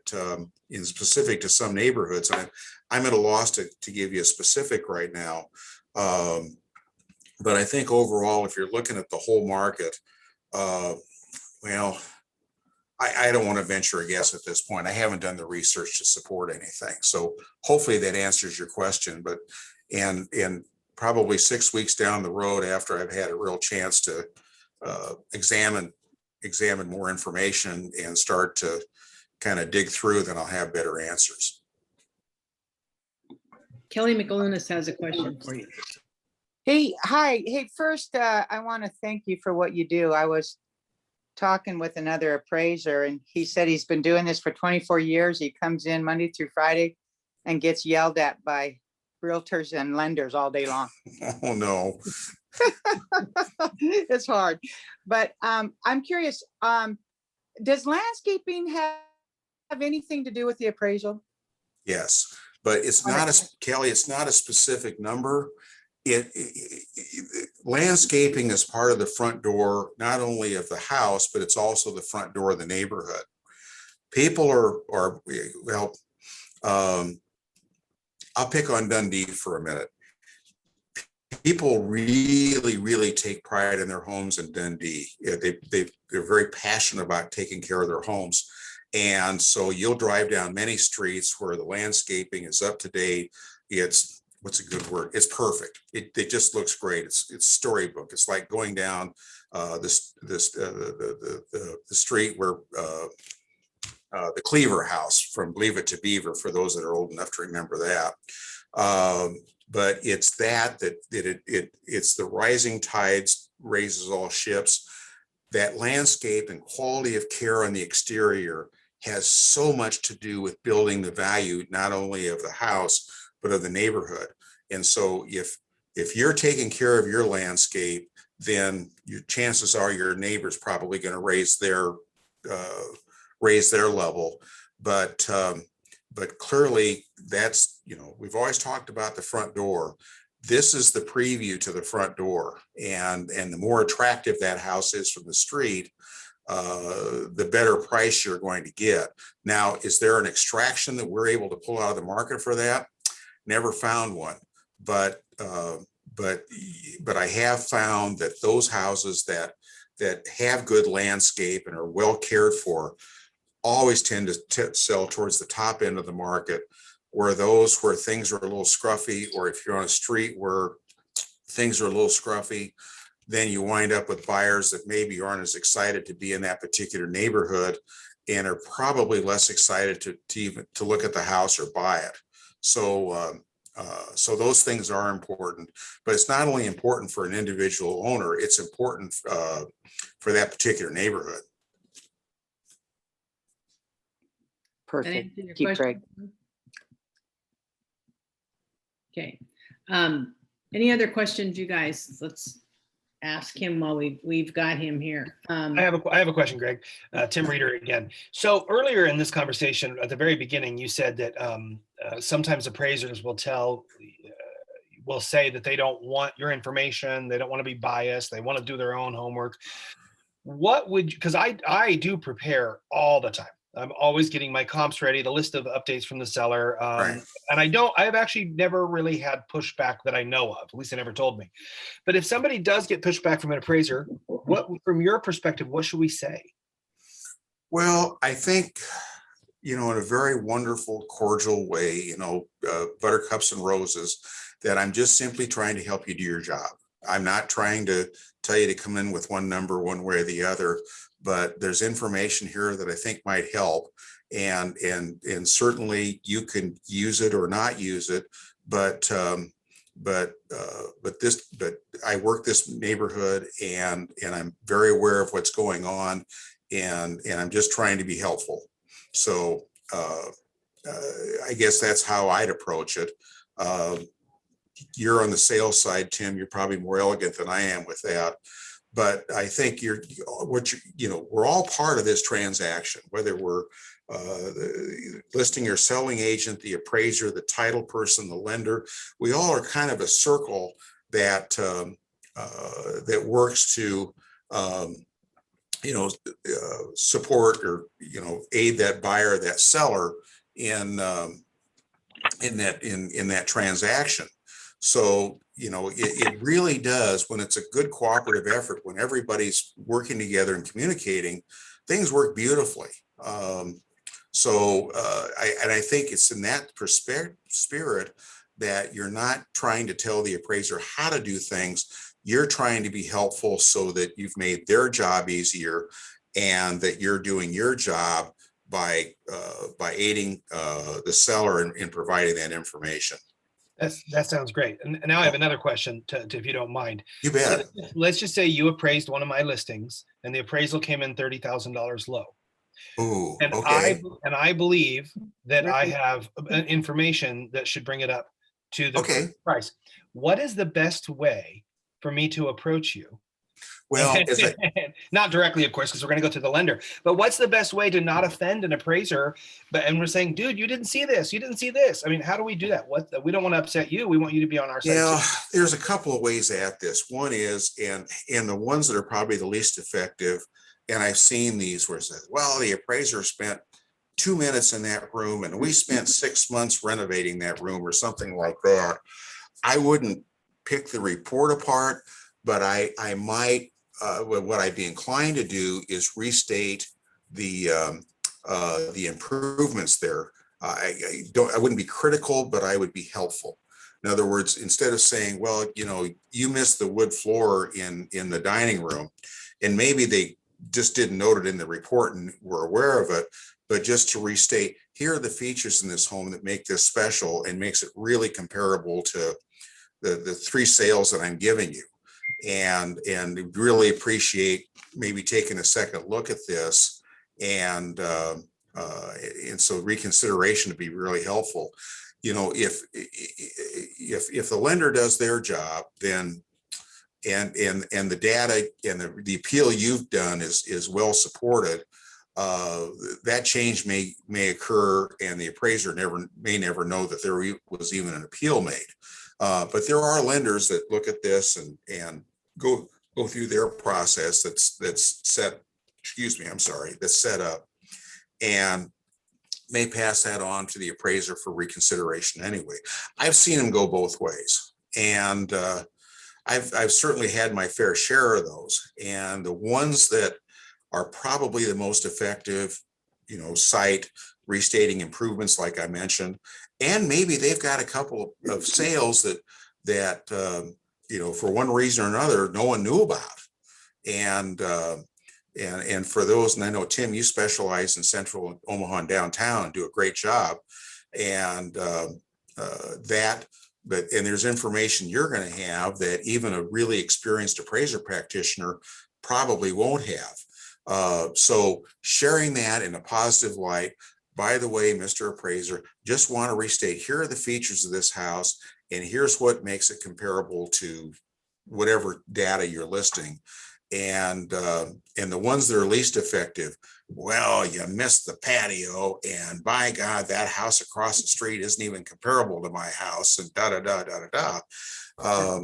is specific to some neighborhoods. I'm at a loss to give you a specific right now. But I think overall, if you're looking at the whole market, I don't want to venture a guess at this point. I haven't done the research to support anything. So hopefully that answers your question, but, and probably 6 weeks down the road after I've had a real chance to examine more information and start to kind of dig through, then I'll have better answers. Kelly McAlunas has a question for you. Hey, hi. Hey, first, I want to thank you for what you do. I was talking with another appraiser and he said he's been doing this for 24 years. He comes in Monday through Friday and gets yelled at by realtors and lenders all day long. Oh, no. It's hard. But I'm curious, does landscaping have anything to do with the appraisal? Yes, but it's not Kelly, it's not a specific number. Landscaping is part of the front door, not only of the house, but it's also the front door of the neighborhood. People I'll pick on Dundee for a minute. People really, really take pride in their homes in Dundee. They're very passionate about taking care of their homes. And so you'll drive down many streets where the landscaping is up to date. It's, what's a good word? It's perfect. It just looks great. It's storybook. It's like going down the street where the Cleaver House from Believe It to Beaver, for those that are old enough to remember that. But it's it's the rising tides raises all ships. That landscape and quality of care on the exterior has so much to do with building the value, not only of the house, but of the neighborhood. And so if you're taking care of your landscape, then your chances are your neighbor's probably going to raise their level. But clearly that's, we've always talked about the front door. This is the preview to the front door. And the more attractive that house is from the street, the better price you're going to get. Now, is there an extraction that we're able to pull out of the market for that? Never found one, but I have found that those houses that have good landscape and are well cared for always tend to sell towards the top end of the market, where things are a little scruffy, or if you're on a street where things are a little scruffy, then you wind up with buyers that maybe aren't as excited to be in that particular neighborhood and are probably less excited to look at the house or buy it. So those things are important, but it's not only important for an individual owner, it's important for that particular neighborhood. Perfect. Thank you, Craig. Okay. Any other questions, you guys? ask him while we've got him here. I have a question, Greg. Tim Reeder again. So earlier in this conversation, at the very beginning, you said that sometimes appraisers will say that they don't want your information, they don't want to be biased, they want to do their own homework. What would you, because I do prepare all the time. I'm always getting my comps ready, the list of updates from the seller. Right. And I've actually never really had pushback that I know of. At least they never told me. But if somebody does get pushback from an appraiser, what, from your perspective, what should we say? Well, I think, in a very wonderful, cordial way, buttercups and roses, that I'm just simply trying to help you do your job. I'm not trying to tell you to come in with one number one way or the other, but there's information here that I think might help. And certainly you can use it or not use it, but I work this neighborhood and I'm very aware of what's going on, and I'm just trying to be helpful. So I guess that's how I'd approach it. You're on the sales side, Tim. You're probably more elegant than I am with that. But I think we're all part of this transaction, whether we're listing or selling agent, the appraiser, the title person, the lender. We all are kind of a circle that that works to support or aid that buyer, that seller in that transaction. So it really does, when it's a good cooperative effort, when everybody's working together and communicating, things work beautifully. I think it's in that spirit that you're not trying to tell the appraiser how to do things. You're trying to be helpful so that you've made their job easier, and that you're doing your job by aiding the seller in providing that information. That sounds great. And now I have another question, if you don't mind. You bet. Let's just say you appraised one of my listings and the appraisal came in $30,000 low. Ooh, And okay. I believe that I have information that should bring it up to the price. What is the best way for me to approach you? Well, not directly, of course, because we're going to go to the lender. But what's the best way to not offend an appraiser? And we're saying, dude, you didn't see this. You didn't see this. I mean, how do we do that? We don't want to upset you. We want you to be on our side. Yeah, there's a couple of ways at this. One is, and the ones that are probably the least effective, and I've seen these where it says, well, the appraiser spent 2 minutes in that room and we spent 6 months renovating that room or something like that. I wouldn't pick the report apart, but I might. What I'd be inclined to do is restate the improvements there. I wouldn't be critical, but I would be helpful. In other words, instead of saying, well, you missed the wood floor in the dining room, and maybe they just didn't note it in the report and were aware of it, but just to restate, here are the features in this home that make this special and makes it really comparable to the 3 sales that I'm giving you. And really appreciate maybe taking a second look at this, and so reconsideration would be really helpful. If the lender does their job, then and the data and the appeal you've done is well supported, that change may occur, and the appraiser may never know that there was even an appeal made. But there are lenders that look at this and go through their process that's set up, and may pass that on to the appraiser for reconsideration anyway. I've seen them go both ways, and I've certainly had my fair share of those. And the ones that are probably the most effective, cite restating improvements like I mentioned, and maybe they've got a couple of sales that for one reason or another, no one knew about. And for those, and I know, Tim, you specialize in central Omaha and downtown and do a great job. And there's information you're going to have that even a really experienced appraiser practitioner probably won't have. So sharing that in a positive light. By the way, Mr. Appraiser, just want to restate, here are the features of this house, and here's what makes it comparable to whatever data you're listing. And the ones that are least effective, well, you missed the patio, and by God, that house across the street isn't even comparable to my house, and da da da da da da.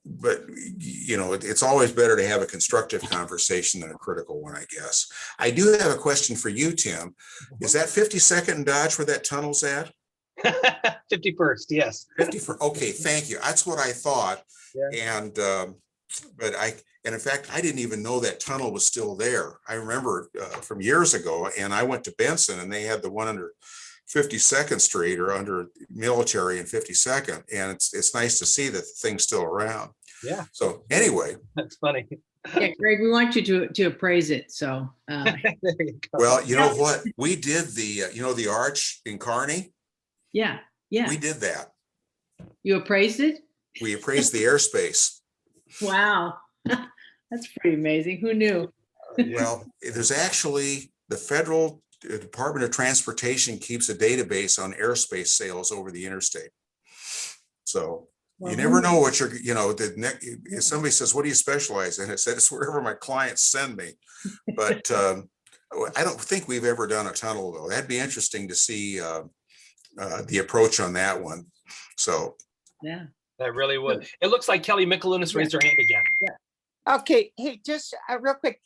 But you know, it's always better to have a constructive conversation than a critical one, I guess. I do have a question for you, Tim. Is that 52nd and Dodge where that tunnel's at? 51st, yes. 54. Okay, thank you. That's what I thought. Yeah. And and in fact, I didn't even know that tunnel was still there. I remember from years ago, and I went to Benson, and they had the one under 52nd Street or under Military and 52nd, and it's nice to see that the thing's still around. Yeah. So anyway, That's funny. Yeah, Greg, we want you to appraise it. So, There you go. well, you know what? We did the, you know, the arch in Kearney. yeah, We did that. you appraised it? We appraised the airspace. Wow. That's pretty amazing. Who knew? Well, there's actually the federal Department of Transportation keeps a database on airspace sales over the interstate. So you never know what you're, you know, if somebody says, what do you specialize in? I said, it's wherever my clients send me. But I don't think we've ever done a tunnel though. That'd be interesting to see the approach on that one. So. Yeah. That really would. It looks like Kelly Mickelunas raised her hand again. Okay, hey, just real quick.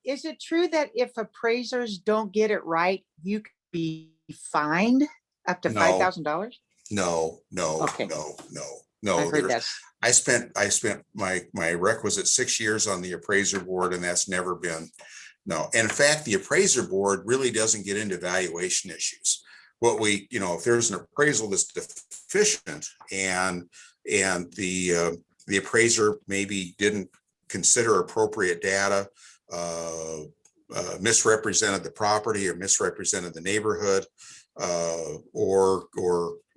Is it true that if appraisers don't get it right, you could be fined up to No. $5,000? No. Okay. No. I heard that. I spent my requisite 6 years on the appraiser board, and that's never been, no. And in fact, the appraiser board really doesn't get into valuation issues. What we, you know, if there's an appraisal that's deficient and the appraiser maybe didn't consider appropriate data, misrepresented the property or misrepresented the neighborhood, or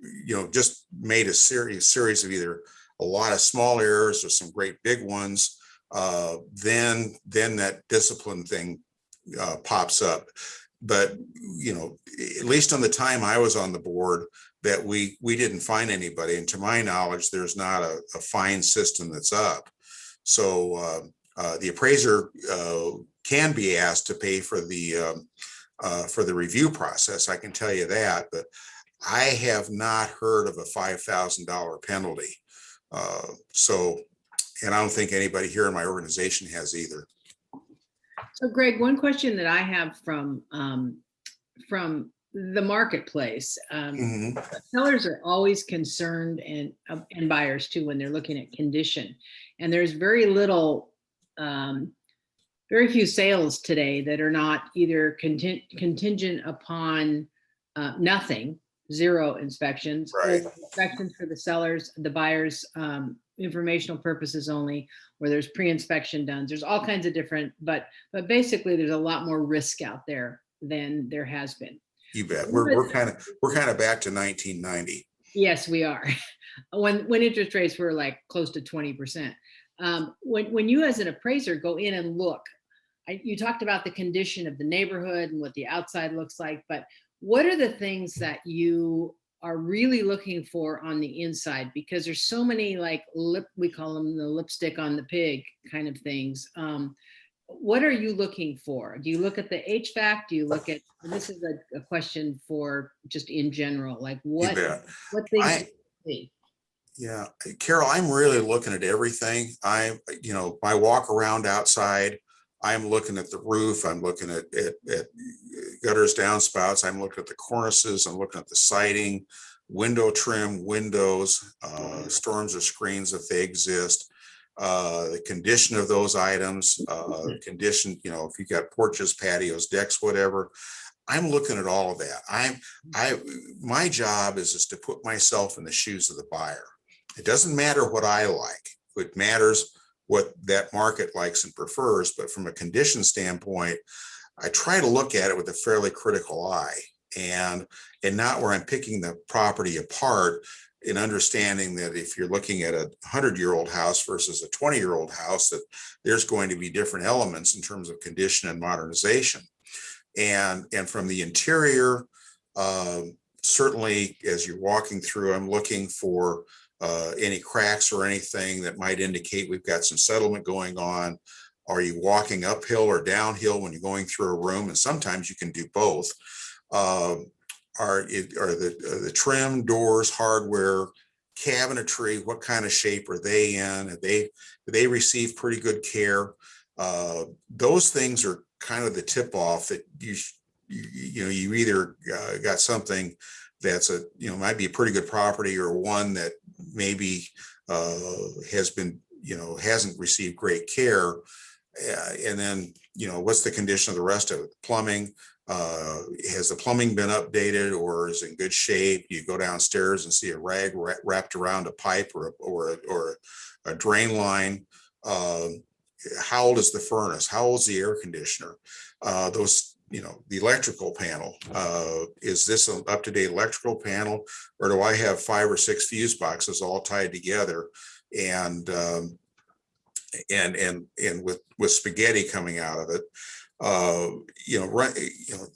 you know, just made a series of either a lot of small errors or some great big ones, then that discipline thing pops up. But you know, at least on the time I was on the board, that we didn't find anybody, and to my knowledge, there's not a fine system that's up. So the appraiser can be asked to pay for the review process. I can tell you that, but I have not heard of a $5,000 penalty. So, and I don't think anybody here in my organization has either. So Greg, one question that I have from the marketplace, sellers are always concerned, and buyers too, when they're looking at condition. And there's very few sales today that are not either contingent upon nothing, zero inspections, Right. or inspections for the sellers, the buyers, informational purposes only, where there's pre-inspection done. There's all kinds of different, but basically there's a lot more risk out there than there has been. You bet. We're kind of back to 1990. Yes, we are. When interest rates were like close to 20%. When you as an appraiser go in and look, you talked about the condition of the neighborhood and what the outside looks like, but what are the things that you are really looking for on the inside? Because there's so many, like, we call them the lipstick on the pig kind of things. What are you looking for? Do you look at the HVAC? Do you look at, this is a question for just in general, like what things do you see? Yeah, Carol, I'm really looking at everything. You know, my walk around outside, I'm looking at the roof, I'm looking at gutters, downspouts, I'm looking at the cornices, I'm looking at the siding, window trim, windows, storms or screens if they exist, the condition of those items, condition, you know, if you got porches, patios, decks, whatever. I'm looking at all of that. My job is to put myself in the shoes of the buyer. It doesn't matter what I like. It matters what that market likes and prefers. But from a condition standpoint, I try to look at it with a fairly critical eye, and not where I'm picking the property apart, in understanding that if you're looking at a 100-year-old house versus a 20-year-old house, that there's going to be different elements in terms of condition and modernization. And from the interior, certainly as you're walking through, I'm looking for any cracks or anything that might indicate we've got some settlement going on? Are you walking uphill or downhill when you're going through a room? And sometimes you can do both. Are the trim, doors, hardware, cabinetry, what kind of shape are they in? Do they receive pretty good care? Those things are kind of the tip off that you either got something that's might be a pretty good property, or one that maybe has been, hasn't received great care. And then, what's the condition of the rest of it? Plumbing, has the plumbing been updated, or is it in good shape? You go downstairs and see a rag wrapped around a pipe or a drain line. How old is the furnace? How old is the air conditioner? The electrical panel, is this an up-to-date electrical panel, or do I have 5 or 6 fuse boxes all tied together and with spaghetti coming out of it?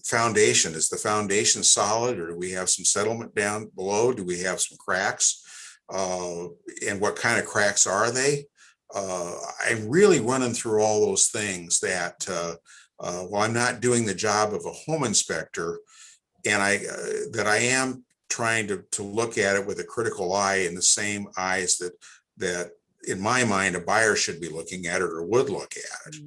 Foundation, is the foundation solid, or do we have some settlement down below? Do we have some cracks? And what kind of cracks are they? I'm really running through all those things that while I'm not doing the job of a home inspector, and I am trying to look at it with a critical eye, in the same eyes that in my mind a buyer should be looking at it or would look at it.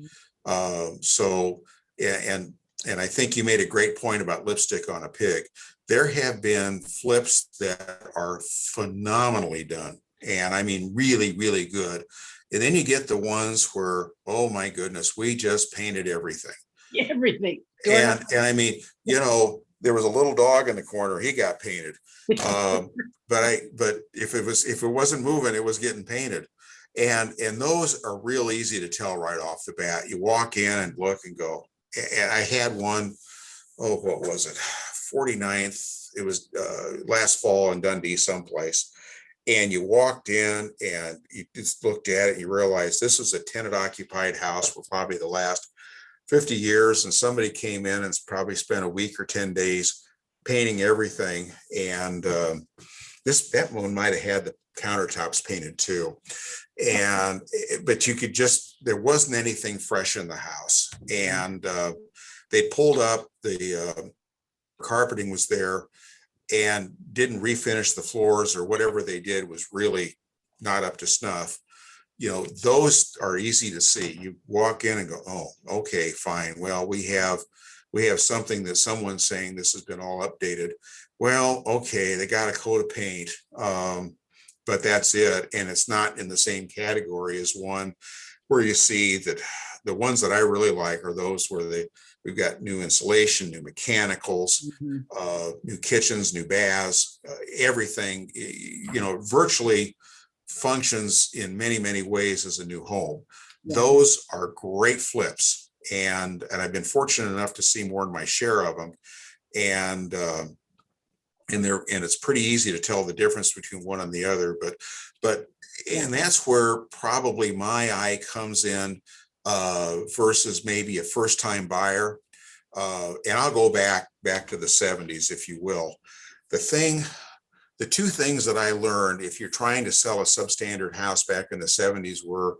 And I think you made a great point about lipstick on a pig. There have been flips that are phenomenally done, and I mean really, really good. And then you get the ones where, oh my goodness, we just painted everything. Everything. And I mean, there was a little dog in the corner, he got painted. But if it wasn't moving, it was getting painted. And those are real easy to tell right off the bat. You walk in and look and go. And I had one, what was it? 49th. It was last fall in Dundee someplace. And you walked in and you just looked at it and you realized this was a tenant occupied house for probably the last 50 years. And somebody came in and probably spent a week or 10 days painting everything. And that one might've had the countertops painted too. But there wasn't anything fresh in the house. And they pulled up, the carpeting was there, and didn't refinish the floors, or whatever they did was really not up to snuff. Those are easy to see. You walk in and go, oh, okay, fine. Well, we have something that someone's saying this has been all updated. Well, okay, they got a coat of paint, but that's it. And it's not in the same category as one where you see that the ones that I really like are those where we've got new insulation, new mechanicals, new kitchens, new baths, everything, virtually functions in many, many ways as a new home. Yeah. Those are great flips. And I've been fortunate enough to see more than my share of them. And it's pretty easy to tell the difference between one and the other, but and that's where probably my eye comes in, versus maybe a first-time buyer. And I'll go back to the 70s, if you will. The two things that I learned, if you're trying to sell a substandard house back in the 70s, were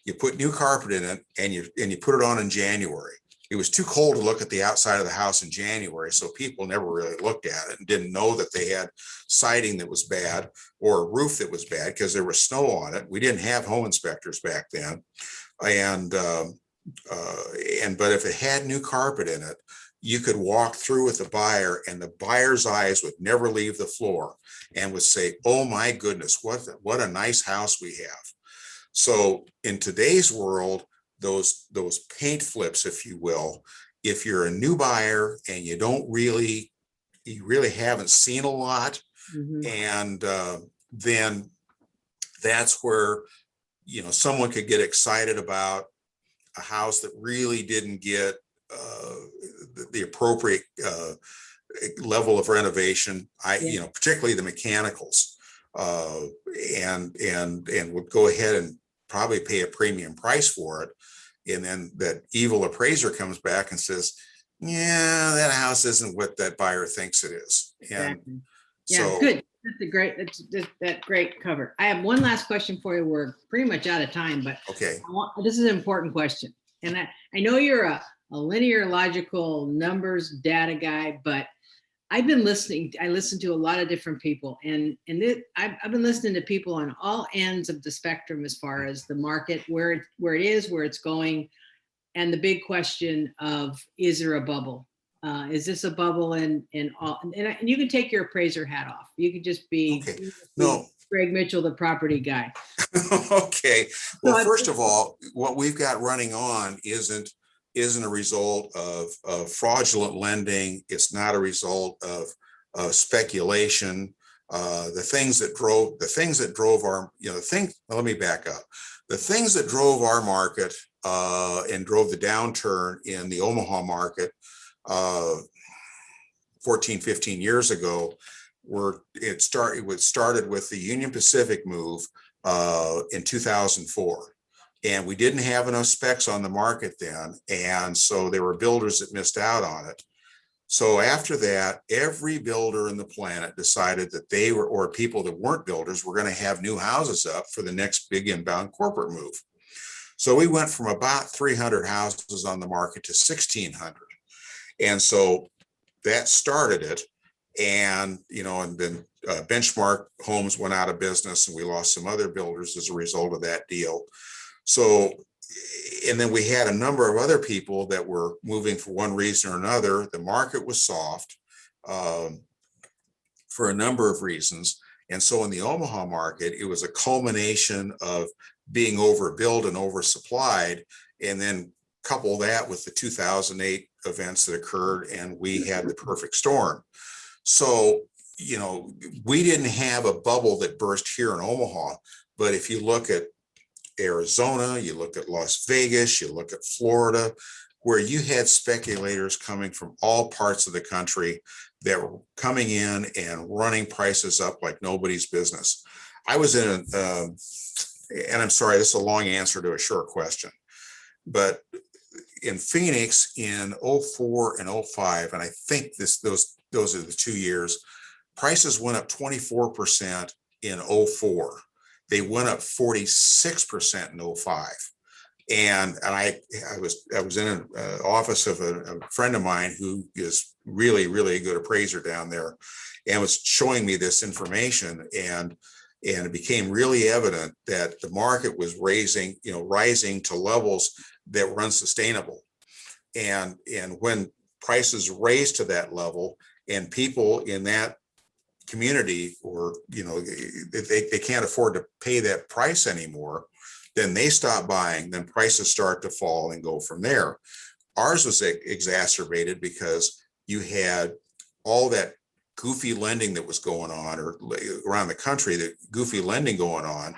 you put new carpet in it and you put it on in January. It was too cold to look at the outside of the house in January, so people never really looked at it and didn't know that they had siding that was bad or a roof that was bad because there was snow on it. We didn't have home inspectors back then, but if it had new carpet in it, you could walk through with the buyer, and the buyer's eyes would never leave the floor and would say, "Oh my goodness, what a nice house we have." So in today's world, those paint flips, if you will, if you're a new buyer and you really haven't seen a lot, and then that's where someone could get excited about a house that really didn't get the appropriate level of renovation. Particularly the mechanicals, and would go ahead and probably pay a premium price for it. And then that evil appraiser comes back and says, yeah, that house isn't what that buyer thinks it is. And Yeah, So, good. That's a great, that great cover. I have one last question for you. We're pretty much out of time, but okay, this is an important question. And I know you're a linear, logical numbers data guy, but I've been listening. I listen to a lot of different people, and I've been listening to people on all ends of the spectrum as far as the market, where it is, where it's going, and the big question of, is there a bubble? Is this a bubble? And all, and you can take your appraiser hat off. You could just be, okay. No, Greg Mitchell, the property guy. okay. Well, So first of all, what we've got running on isn't a result of fraudulent lending. It's not a result of speculation. The things that drove our, let me back up. The things that drove our market and drove the downturn in the Omaha market 14, 15 years ago it started with the Union Pacific move in 2004. And we didn't have enough specs on the market then. And so there were builders that missed out on it. So after that, every builder in the planet decided that they were, or people that weren't builders, were going to have new houses up for the next big inbound corporate move. So we went from about 300 houses on the market to 1,600. And so that started it. And, and then Benchmark Homes went out of business, and we lost some other builders as a result of that deal. So, and then we had a number of other people that were moving for one reason or another. The market was soft for a number of reasons. And so in the Omaha market, it was a culmination of being overbuilt and oversupplied, and then couple that with the 2008 events that occurred, and we had the perfect storm. So, we didn't have a bubble that burst here in Omaha, but if you look at Arizona, you look at Las Vegas, you look at Florida, where you had speculators coming from all parts of the country that were coming in and running prices up like nobody's business. I was in and I'm sorry, this is a long answer to a short question, but in Phoenix in 04 and 05, and I think those are the 2 years, prices went up 24% in 04. They went up 46% in 05. And I was in an office of a friend of mine who is really, really a good appraiser down there, and was showing me this information. And it became really evident that the market was rising to levels that were unsustainable. And when prices raised to that level, and people in that community, or they can't afford to pay that price anymore, then they stop buying, then prices start to fall and go from there. Ours was exacerbated because you had all that goofy lending that was going on, or around the country, the goofy lending going on.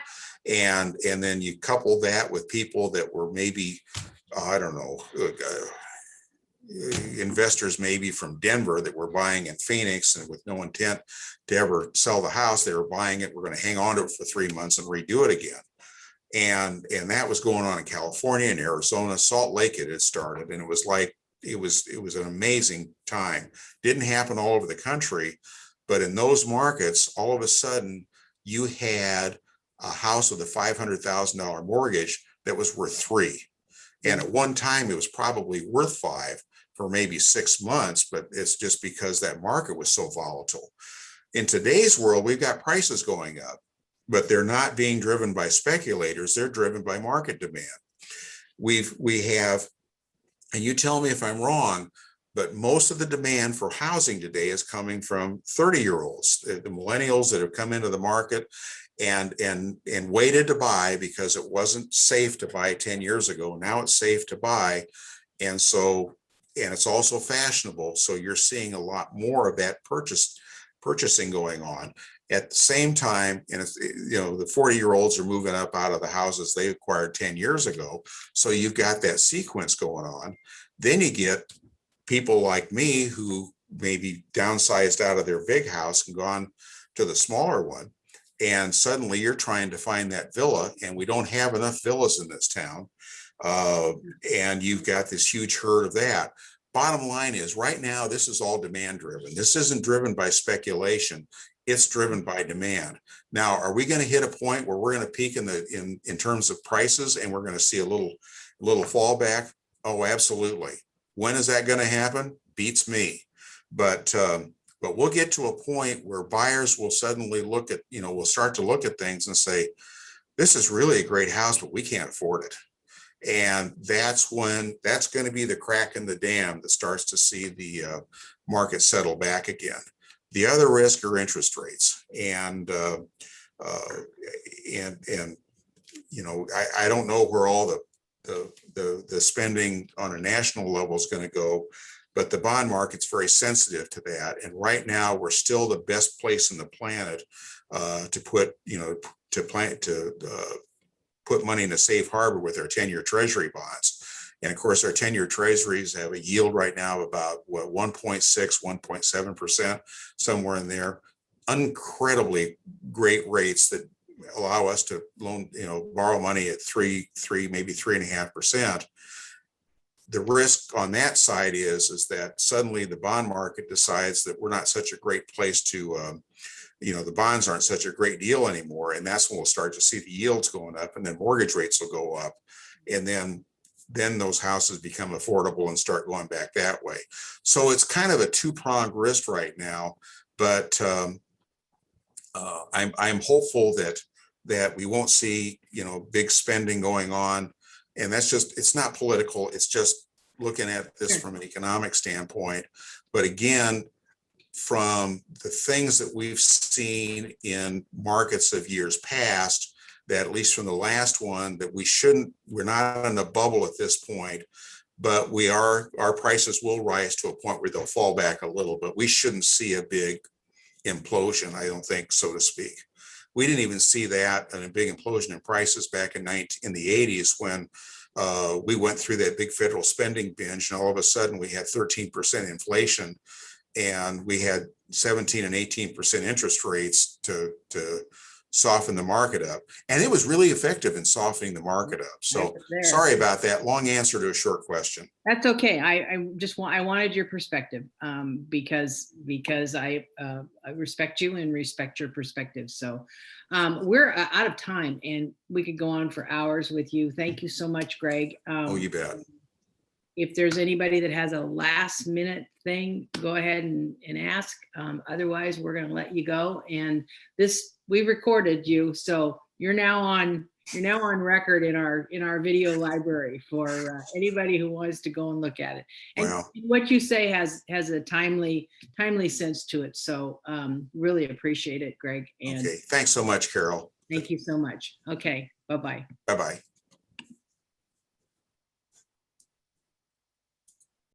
And then you couple that with people that were maybe, I don't know, investors maybe from Denver that were buying in Phoenix, and with no intent to ever sell the house. They were buying it, we're going to hang on to it for 3 months and redo it again. And that was going on in California and Arizona. Salt Lake it had started, and it was like, it was an amazing time. Didn't happen all over the country, but in those markets, all of a sudden you had a house with a $500,000 mortgage that was worth $3 million. And at one time it was probably worth $5 million for maybe 6 months, but it's just because that market was so volatile. In today's world, we've got prices going up, but they're not being driven by speculators. They're driven by market demand. We have, and you tell me if I'm wrong, but most of the demand for housing today is coming from 30-year-olds, the millennials that have come into the market and waited to buy because it wasn't safe to buy 10 years ago. Now it's safe to buy. And it's also fashionable. So you're seeing a lot more of that purchasing going on. At the same time, and it's, the 40-year-olds are moving up out of the houses they acquired 10 years ago. So you've got that sequence going on. Then you get people like me who maybe downsized out of their big house and gone to the smaller one. And suddenly you're trying to find that villa, and we don't have enough villas in this town. And you've got this huge herd of that. Bottom line is, right now, this is all demand driven. This isn't driven by speculation. it's driven by demand. Now, are we going to hit a point where we're going to peak in terms of prices and we're going to see a little fallback? Oh, absolutely. When is that going to happen? Beats me. But we'll get to a point where buyers will suddenly look at, will start to look at things and say, this is really a great house, but we can't afford it. And that's going to be the crack in the dam that starts to see the market settle back again. The other risk are interest rates. And I don't know where all the spending on a national level is going to go, but the bond market's very sensitive to that. And right now we're still the best place in the planet to put, put money in a safe harbor with our 10-year treasury bonds. And of course, our 10-year treasuries have a yield right now of about 1.6, 1.7%, somewhere in there. Incredibly great rates that allow us to borrow money at 3, maybe 3.5%. The risk on that side is that suddenly the bond market decides that we're not such a great place to, the bonds aren't such a great deal anymore. And that's when we'll start to see the yields going up, and then mortgage rates will go up. And then those houses become affordable and start going back that way. So it's kind of a two-pronged risk right now, but I'm hopeful that we won't see, big spending going on. And that's just, it's not political. It's just looking at this from an economic standpoint. But again, from the things that we've seen in markets of years past, that at least from the last one, that we're not in a bubble at this point, but our prices will rise to a point where they'll fall back a little, but we shouldn't see a big implosion, I don't think, so to speak. We didn't even see that in a big implosion in prices back in the 80s when we went through that big federal spending binge, and all of a sudden we had 13% inflation and we had 17 and 18% interest rates to soften the market up. And it was really effective in softening the market up. So sorry about that long answer to a short question. That's okay. I wanted your perspective because I respect you and respect your perspective. So we're out of time and we could go on for hours with you. Thank you so much, Greg. Oh, you bet. If there's anybody that has a last minute thing, go ahead and ask. Otherwise, we're going to let you go. And we recorded you, so you're now on record in our video library for anybody who wants to go and look at it. And wow. What you say has a timely sense to it. So really appreciate it, Greg. And okay, thanks so much, Carol. Thank you so much. Okay, bye-bye. Bye-bye.